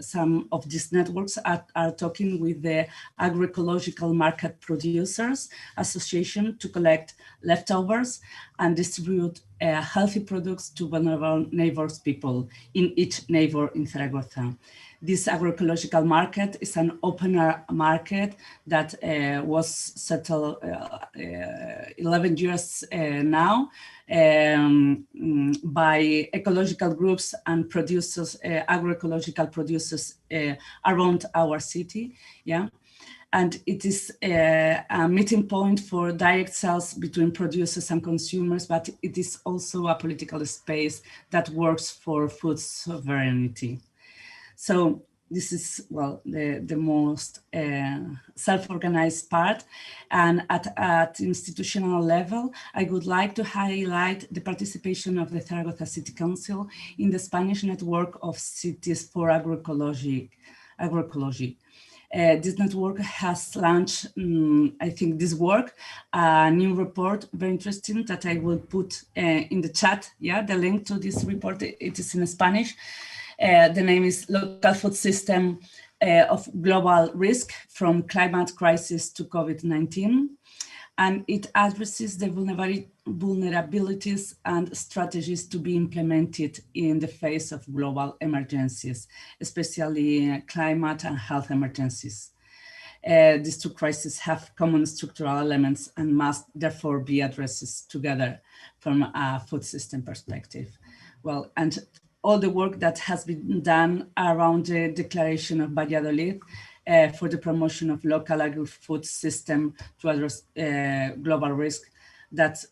some of these networks are talking with the Agroecological Market Producers Association to collect leftovers and distribute healthy products to vulnerable neighbors people in each neighbor in Zaragoza. This agroecological market is an open market that was settled 11 years now by ecological groups and producers, agroecological producers around our city. Yeah. And it is a meeting point for direct sales between producers and consumers, but it is also a political space that works for food sovereignty. So this is, well, the most self-organized part. And at institutional level, I would like to highlight the participation of the Zaragoza City Council in the Spanish network of cities for agroecology. This network has launched, I think, this work, a new report, very interesting, that I will put in the chat. Yeah, the link to this report, it is in Spanish. The name is Local Food System of Global Risk from Climate Crisis to COVID-19. And it addresses the vulnerabilities and strategies to be implemented in the face of global emergencies, especially climate and health emergencies. These two crises have common structural elements and must therefore be addressed together from a food system perspective. Well, and all the work that has been done around the Declaration of Valladolid for the promotion of local agri-food system to address global risk that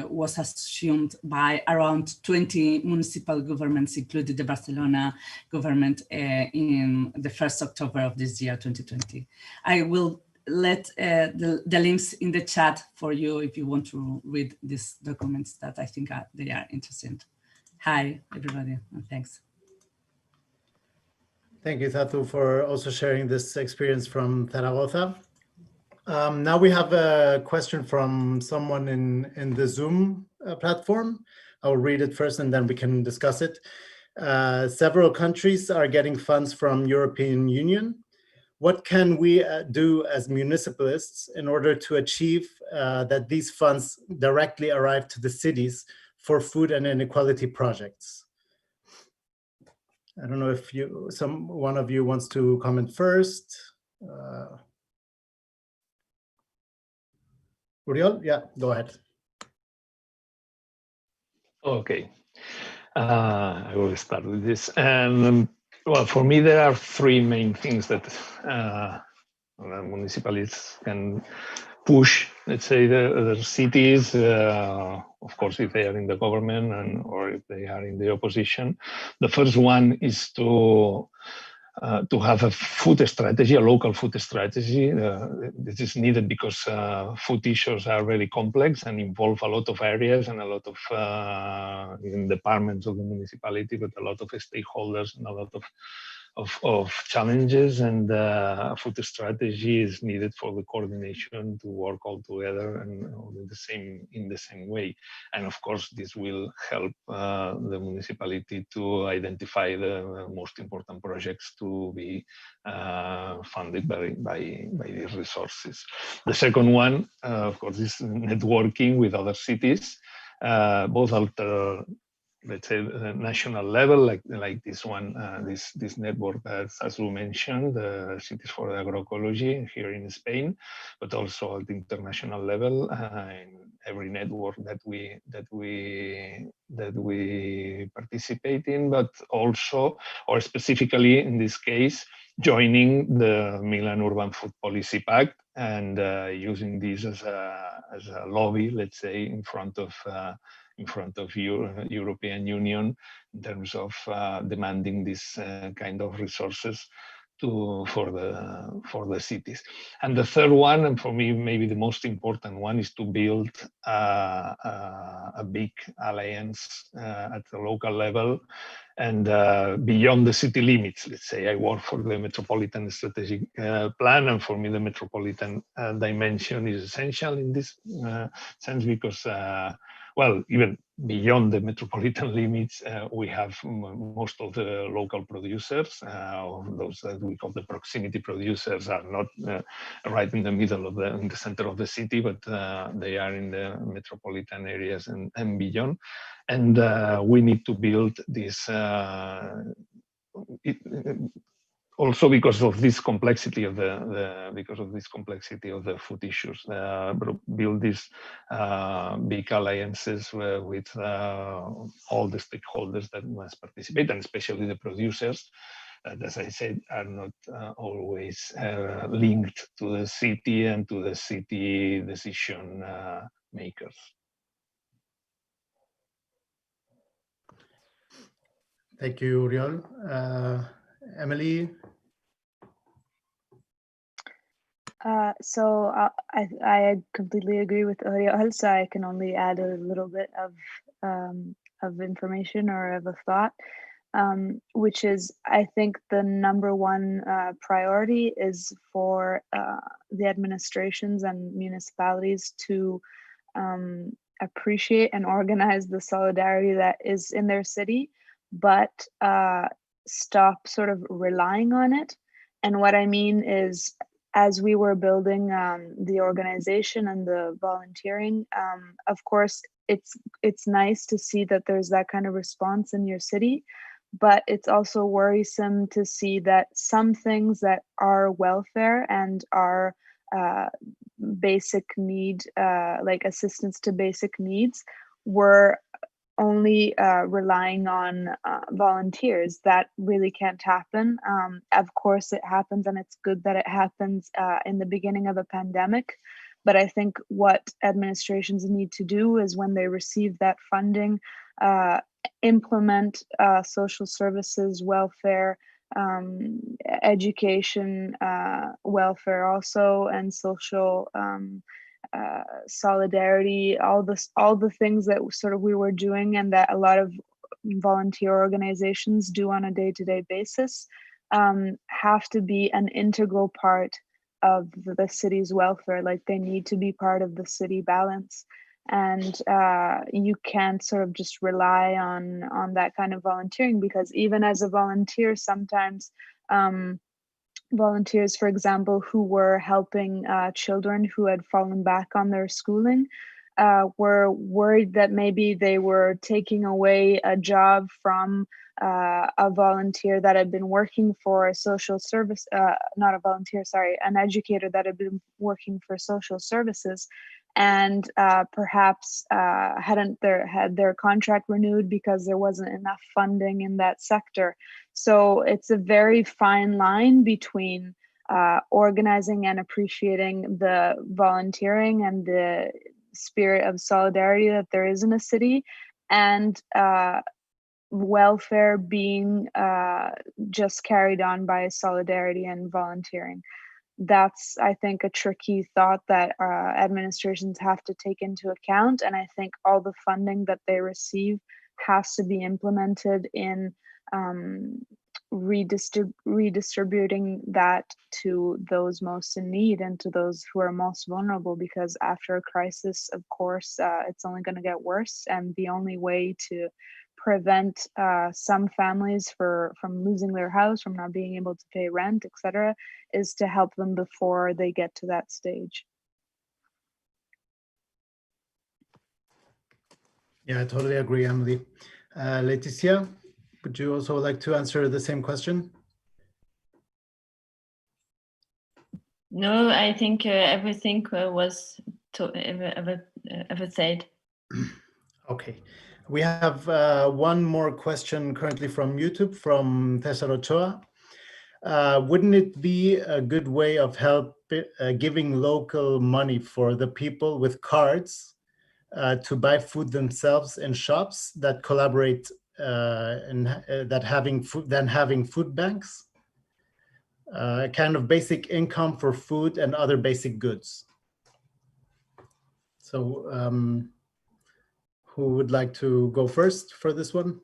was assumed by around 20 municipal governments, including the Barcelona government in the 1st October of this year, 2020. I will let the links in the chat for you if you want to read these documents that I think they are interesting. Hi, everybody, and thanks. Thank you, Tatu, for also sharing this experience from Zaragoza. Now we have a question from someone in the Zoom platform. I'll read it first and then we can discuss it. Several countries are getting funds from European Union. What can we do as municipalists in order to achieve that these funds directly arrive to the cities for food and inequality projects? I don't know if one of you wants to comment first. Uriel, yeah, go ahead. Okay, I will start with this. Well, for me, there are three main things that municipalities can push, let's say, the cities, of course, if they are in the government or if they are in the opposition. The first one is to have a food strategy, a local food strategy. This is needed because food issues are very complex and involve a lot of areas and a lot of departments of the municipality, but a lot of stakeholders and a lot of challenges, and food strategy is needed for the coordination to work all together and in the same way. And of course, this will help the municipality to identify the most important projects to be funded by these resources. The second one, of course, is networking with other cities, both at let's say the national level, like this one, this network, as you mentioned, the Cities for Agroecology here in Spain, but also at the international level, in every network that we participate in, but also, or specifically in this case, joining the Milan Urban Food Policy Pact and using this as a lobby, let's say, in front of in front of European Union in terms of demanding this kind of resources for the cities. And the third one, and for me maybe the most important one, is to build a big alliance at the local level and beyond the city limits. Let's say I work for the Metropolitan Strategic Plan, and for me the metropolitan dimension is essential in this sense because well, even beyond the metropolitan limits, we have most of the local producers, those that we call the proximity producers, are not right in the middle of in the center of the city, but they are in the metropolitan areas and beyond. And we need to build this also because of this complexity of the food issues, build these big alliances with all the stakeholders that must participate, and especially the producers, that, as I said, are not always linked to the city and to the city decision makers. Thank you, Uriol. Emily? So I completely agree with Uriol, so I can only add a little bit of information or of a thought, which is, I think the number one priority is for the administrations and municipalities to appreciate and organize the solidarity that is in their city, but stop sort of relying on it. And what I mean is, as we were building the organization and the volunteering, of course, it's nice to see that there's that kind of response in your city, but it's also worrisome to see that some things that are welfare and are basic need, like assistance to basic needs, were only relying on volunteers. That really can't happen. Of course it happens, and it's good that it happens in the beginning of a pandemic. But I think what administrations need to do is, when they receive that funding, implement social services, welfare, education, welfare also, and social solidarity, all the things that sort of we were doing and that a lot of volunteer organizations do on a day-to-day basis, have to be an integral part of the city's welfare. Like, they need to be part of the city balance, and you can't sort of just rely on that kind of volunteering, because even as a volunteer, sometimes volunteers, for example, who were helping children who had fallen back on their schooling, were worried that maybe they were taking away a job from a volunteer that had been working for a social service, not a volunteer, sorry, an educator that had been working for social services, and perhaps hadn't had their contract renewed because there wasn't enough funding in that sector. So it's a very fine line between organizing and appreciating the volunteering and the spirit of solidarity that there is in a city, and welfare being just carried on by solidarity and volunteering. That's, I think, a tricky thought that administrations have to take into account. And I think all the funding that they receive has to be implemented in redistributing that to those most in need and to those who are most vulnerable, because after a crisis, of course, it's only going to get worse. And the only way to prevent some families from losing their house, from not being able to pay rent, etc., is to help them before they get to that stage. Yeah, I totally agree, Emily. Laetitia, would you also like to answer the same question? No, I think everything was ever said. Okay. We have one more question currently from YouTube, from Cesar Ochoa. Wouldn't it be a good way of giving local money for the people with cards to buy food themselves in shops that collaborate having food banks, kind of basic income for food and other basic goods. So who would like to go first for this one?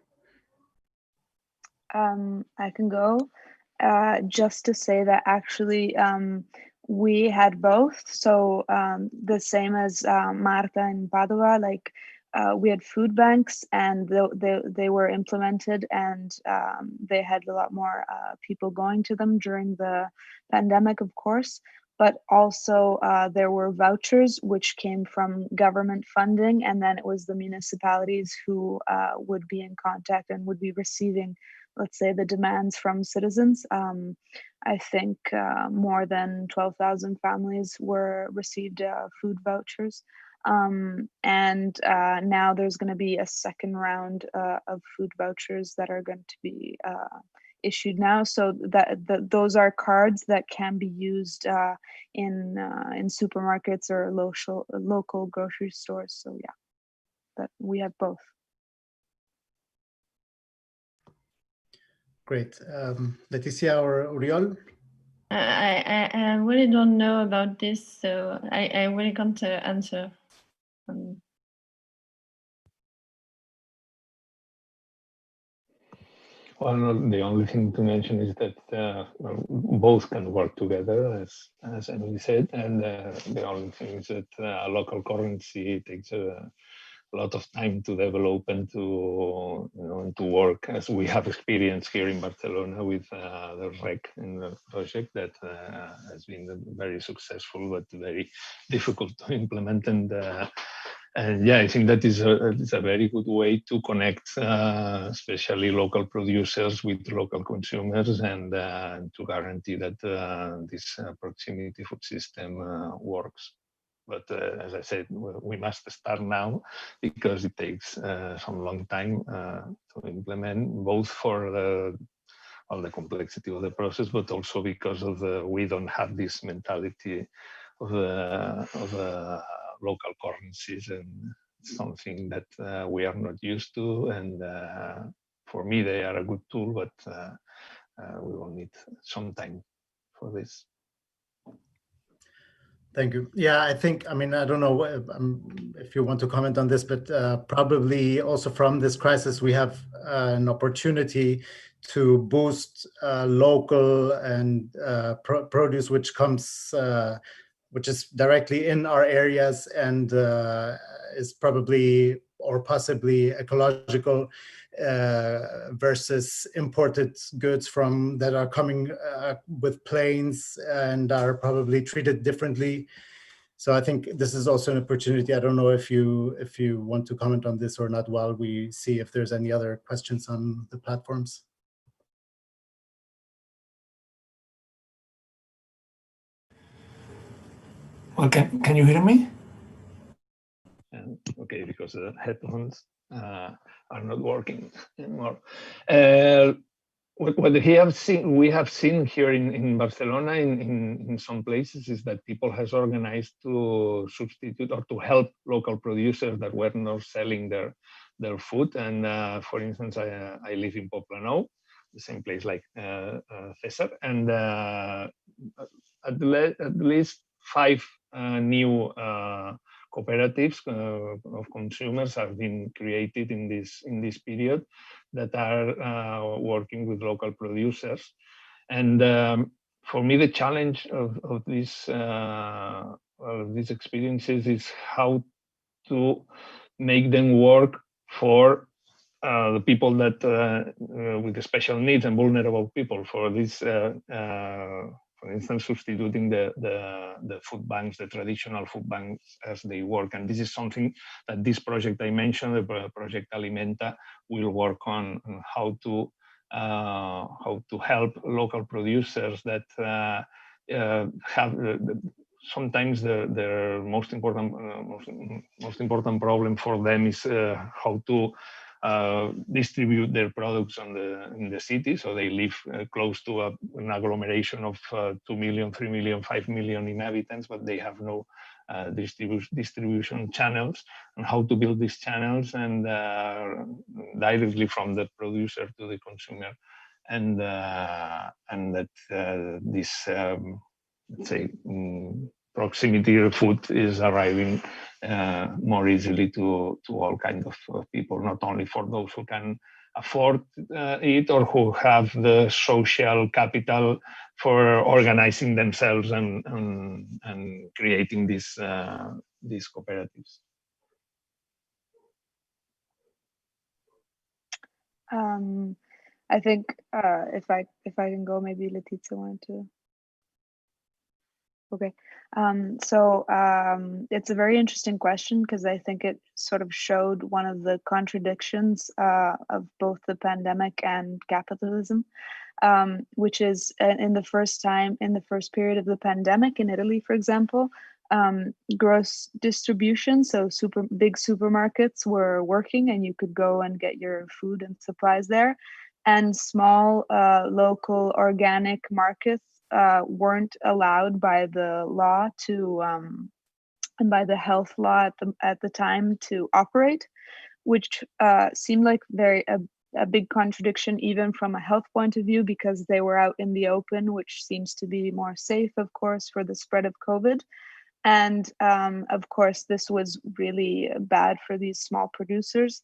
I can go. Just to say that actually we had both. So the same as Marta in Padua, like we had food banks, and they were implemented, and they had a lot more people going to them during the pandemic, of course. But also there were vouchers which came from government funding, and then it was the municipalities who would be in contact and would be receiving, let's say, the demands from citizens. I think more than 12,000 families received food vouchers. And now there's going to be a second round of food vouchers that are going to be issued now. So those are cards that can be used in supermarkets or local grocery stores. So yeah, that we have both. Great. Leticia or Uriol? I really don't know about this, so I really can't answer. Well, the only thing to mention is that both can work together, as Emily said, and the only thing is that local currency takes a lot of time to develop and to to work, as we have experienced here in Barcelona with the REC in the project that has been very successful but very difficult to implement. And yeah, I think that is a very good way to connect, especially local producers with local consumers, and to guarantee that this proximity food system works. But as I said, we must start now because it takes some long time to implement, both for the complexity of the process, but also because of we don't have this mentality of the local currencies, and something that we are not used to. And for me, they are a good tool, but we will need some time for this. Thank you. Yeah, I think, I mean, I don't know if you want to comment on this, but probably also from this crisis, we have an opportunity to boost local and produce, which is directly in our areas and is probably or possibly ecological versus imported goods that are coming with planes and are probably treated differently. So I think this is also an opportunity. I don't know if you want to comment on this or not while we see if there's any other questions on the platforms. Well, can you hear me? Okay, because the headphones are not working anymore. What we have seen here in Barcelona, in some places, is that people has organized to substitute or to help local producers that were not selling their food. And for instance, I live in Poblenou, the same place like Cesar, and at least 5 new cooperatives of consumers have been created in this period that are working with local producers. And for me, the challenge of these experiences is how to make them work for the people that with the special needs and vulnerable people. For this, for instance, substituting the food banks, the traditional food banks as they work. And this is something that this project I mentioned, the project Alimenta, will work on how to help local producers that have sometimes their most important problem for them is how to distribute their products in the city. So they live close to an agglomeration of 2 million, 3 million, 5 million inhabitants, but they have no distribution channels, and how to build these channels and directly from the producer to the consumer, and that this let's say proximity of food is arriving more easily to all kinds of people, not only for those who can afford it or who have the social capital for organizing themselves and creating these cooperatives. I think if I can go, maybe Letizia wanted to. Okay, so it's a very interesting question because I think it sort of showed one of the contradictions of both the pandemic and capitalism, which is in the first period of the pandemic in Italy, for example, gross distribution, so big supermarkets were working and you could go and get your food and supplies there, and small local organic markets weren't allowed by the law to and by the health law at the time to operate, which seemed like a big contradiction even from a health point of view, because they were out in the open, which seems to be more safe, of course, for the spread of COVID. And of course, this was really bad for these small producers.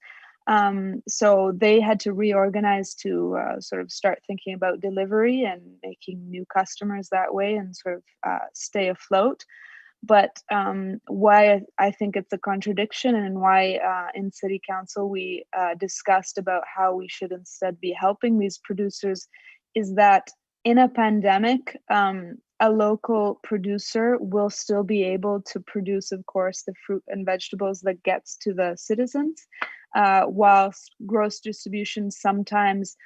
So they had to reorganize to sort of start thinking about delivery and making new customers that way and sort of stay afloat. But why I think it's a contradiction, and why in City Council we discussed about how we should instead be helping these producers, is that in a pandemic, a local producer will still be able to produce, of course, the fruit and vegetables that gets to the citizens, whilst gross distribution sometimes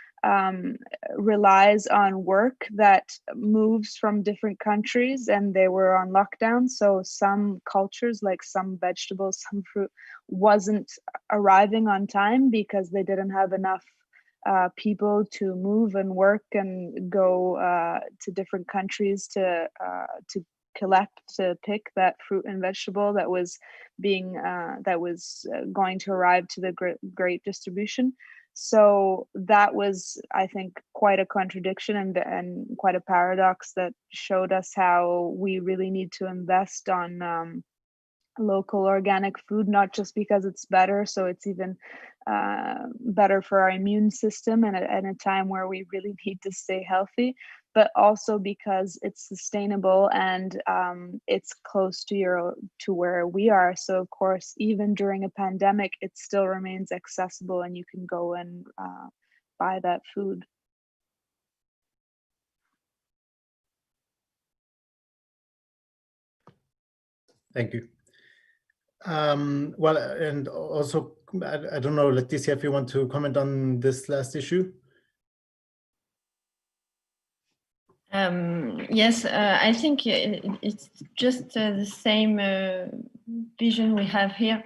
relies on work that moves from different countries, and they were on lockdown. So some cultures, like some vegetables, some fruit, wasn't arriving on time because they didn't have enough people to move and work and go to different countries to pick that fruit and vegetable that was going to arrive to the great distribution. So that was, I think, quite a contradiction and quite a paradox that showed us how we really need to invest on local organic food, not just because it's better, so it's even better for our immune system and at a time where we really need to stay healthy, but also because it's sustainable and it's close to where we are. So of course, even during a pandemic, it still remains accessible and you can go and buy that food. Thank you. Well, and also, I don't know, Letizia, if you want to comment on this last issue. Yes, I think it's just the same vision we have here.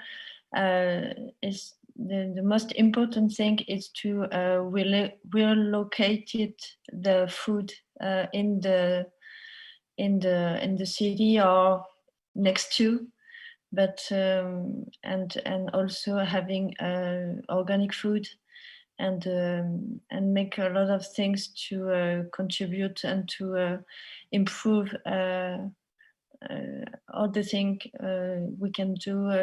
Is the most important thing is to relocate the food in the city or next to, but and also having organic food and make a lot of things to contribute and to improve all the things we can do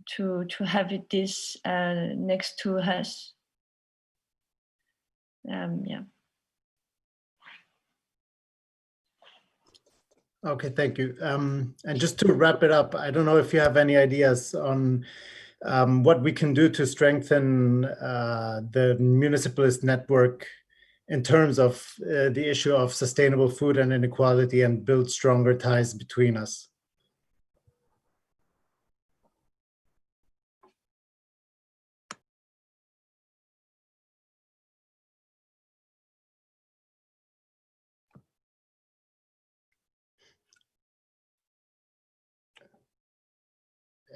to have it this next to us. Yeah. Okay, thank you. And just to wrap it up, I don't know if you have any ideas on what we can do to strengthen the municipalist network in terms of the issue of sustainable food and inequality, and build stronger ties between us.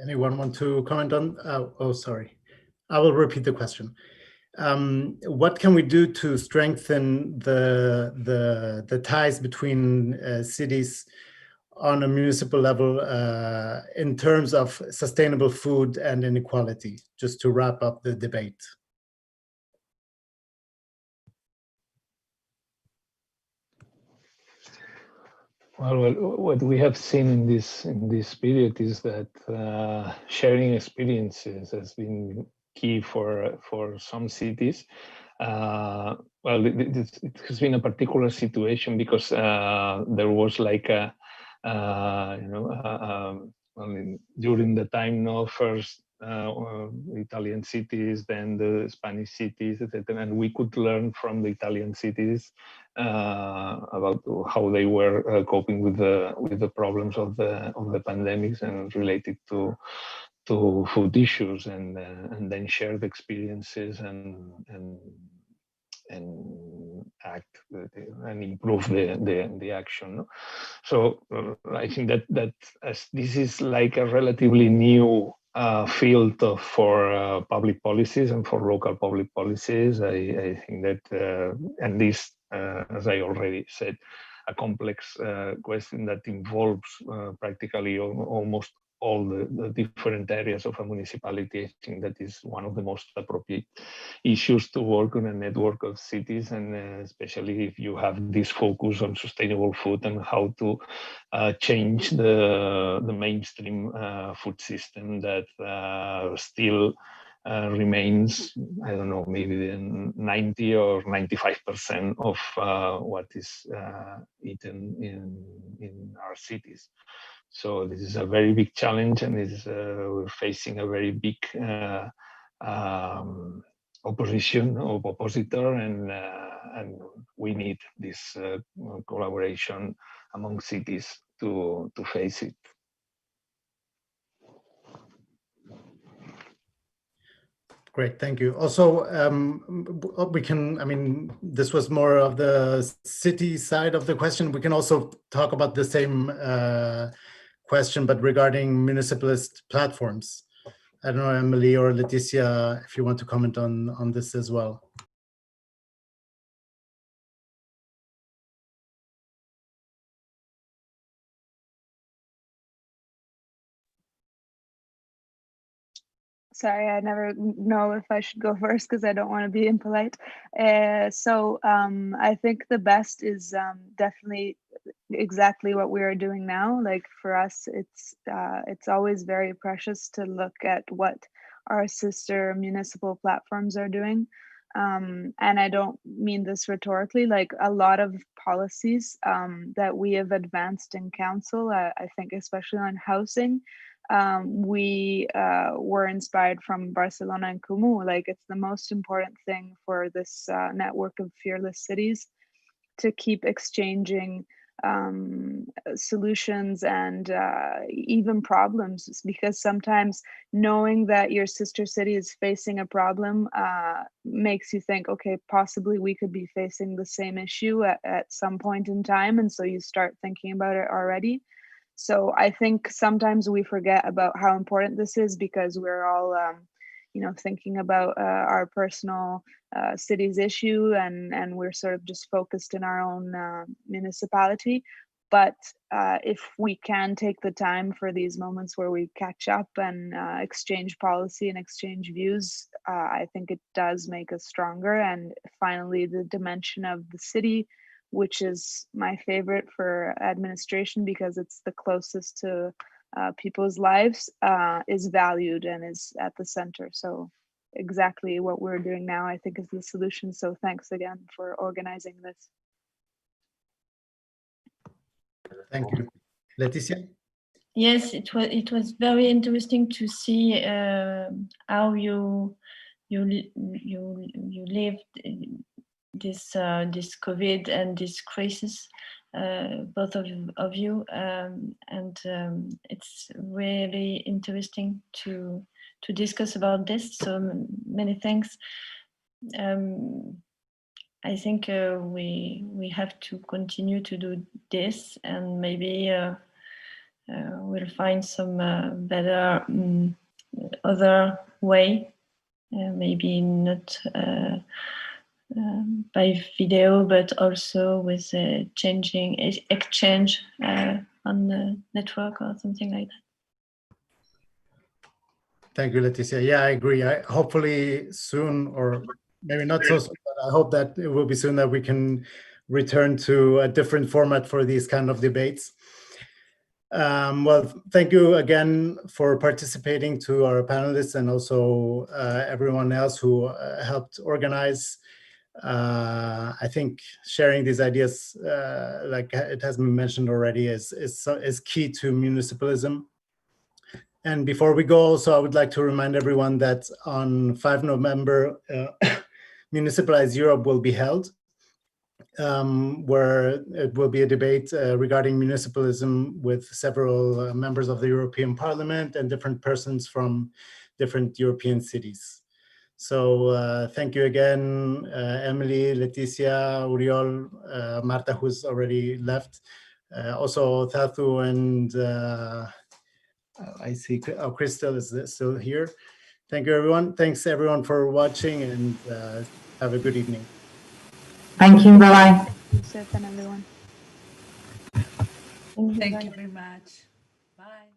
Anyone want to comment on? Oh, sorry. I will repeat the question. What can we do to strengthen the ties between cities on a municipal level in terms of sustainable food and inequality, just to wrap up the debate? Well, what we have seen in this period is that sharing experiences has been key for some cities. Well, it has been a particular situation because there was like a during the time of first Italian cities, then the Spanish cities, etc., and we could learn from the Italian cities about how they were coping with the problems of the pandemics and related to food issues, and then share the experiences and act and improve the action. No? So I think that as this is like a relatively new field for public policies and for local public policies, I think that and this, as I already said, a complex question that involves practically almost all the different areas of a municipality. I think that is one of the most appropriate issues to work on a network of cities, and especially if you have this focus on sustainable food and how to change the mainstream food system that still remains, I don't know, maybe 90 or 95% of what is eaten in our cities. So this is a very big challenge, and we're facing a very big opposition of oppositor, and we need this collaboration among cities to face it. Great, thank you. Also, this was more of the city side of the question. We can also talk about the same question, but regarding municipalist platforms. I don't know, Emily or Leticia, if you want to comment on this as well. Sorry, I never know if I should go first because I don't want to be impolite. So I think the best is definitely exactly what we are doing now. Like for us, it's always very precious to look at what our sister municipal platforms are doing. And I don't mean this rhetorically, like a lot of policies that we have advanced in council, I think especially on housing, we were inspired from Barcelona and Comú. Like it's the most important thing for this network of fearless cities to keep exchanging solutions and even problems, because sometimes knowing that your sister city is facing a problem makes you think, okay, possibly we could be facing the same issue at some point in time, and so you start thinking about it already. So I think sometimes we forget about how important this is because we're all thinking about our personal city's issue, and we're sort of just focused in our own municipality. But if we can take the time for these moments where we catch up and exchange policy and exchange views, I think it does make us stronger. And finally, the dimension of the city, which is my favorite for administration because it's the closest to people's lives, is valued and is at the center. So exactly what we're doing now, I think, is the solution. So thanks again for organizing this. Thank you. Leticia? Yes, it was very interesting to see how you lived this COVID and this crisis, both of you, and it's really interesting to discuss about this. So many thanks. I think we have to continue to do this, and maybe we'll find some better other way, maybe not by video, but also with exchange on the network or something like that. Thank you, Leticia. Yeah, I agree. Hopefully soon, or maybe not so soon, but I hope that it will be soon that we can return to a different format for these kind of debates. Well, thank you again for participating, to our panelists and also everyone else who helped organize. I think sharing these ideas, like it has been mentioned already, is key to municipalism. And before we go, also, I would like to remind everyone that on 5 November, Municipalize Europe will be held, where it will be a debate regarding municipalism with several members of the European Parliament and different persons from different European cities. So thank you again, Emily, Leticia, Uriol, Marta, who's already left, also Thatu, and I see Crystal is still here. Thank you, everyone. Thanks, everyone, for watching, and have a good evening. Thank you. Bye-bye. Safe and everyone. Thank you very much. Bye.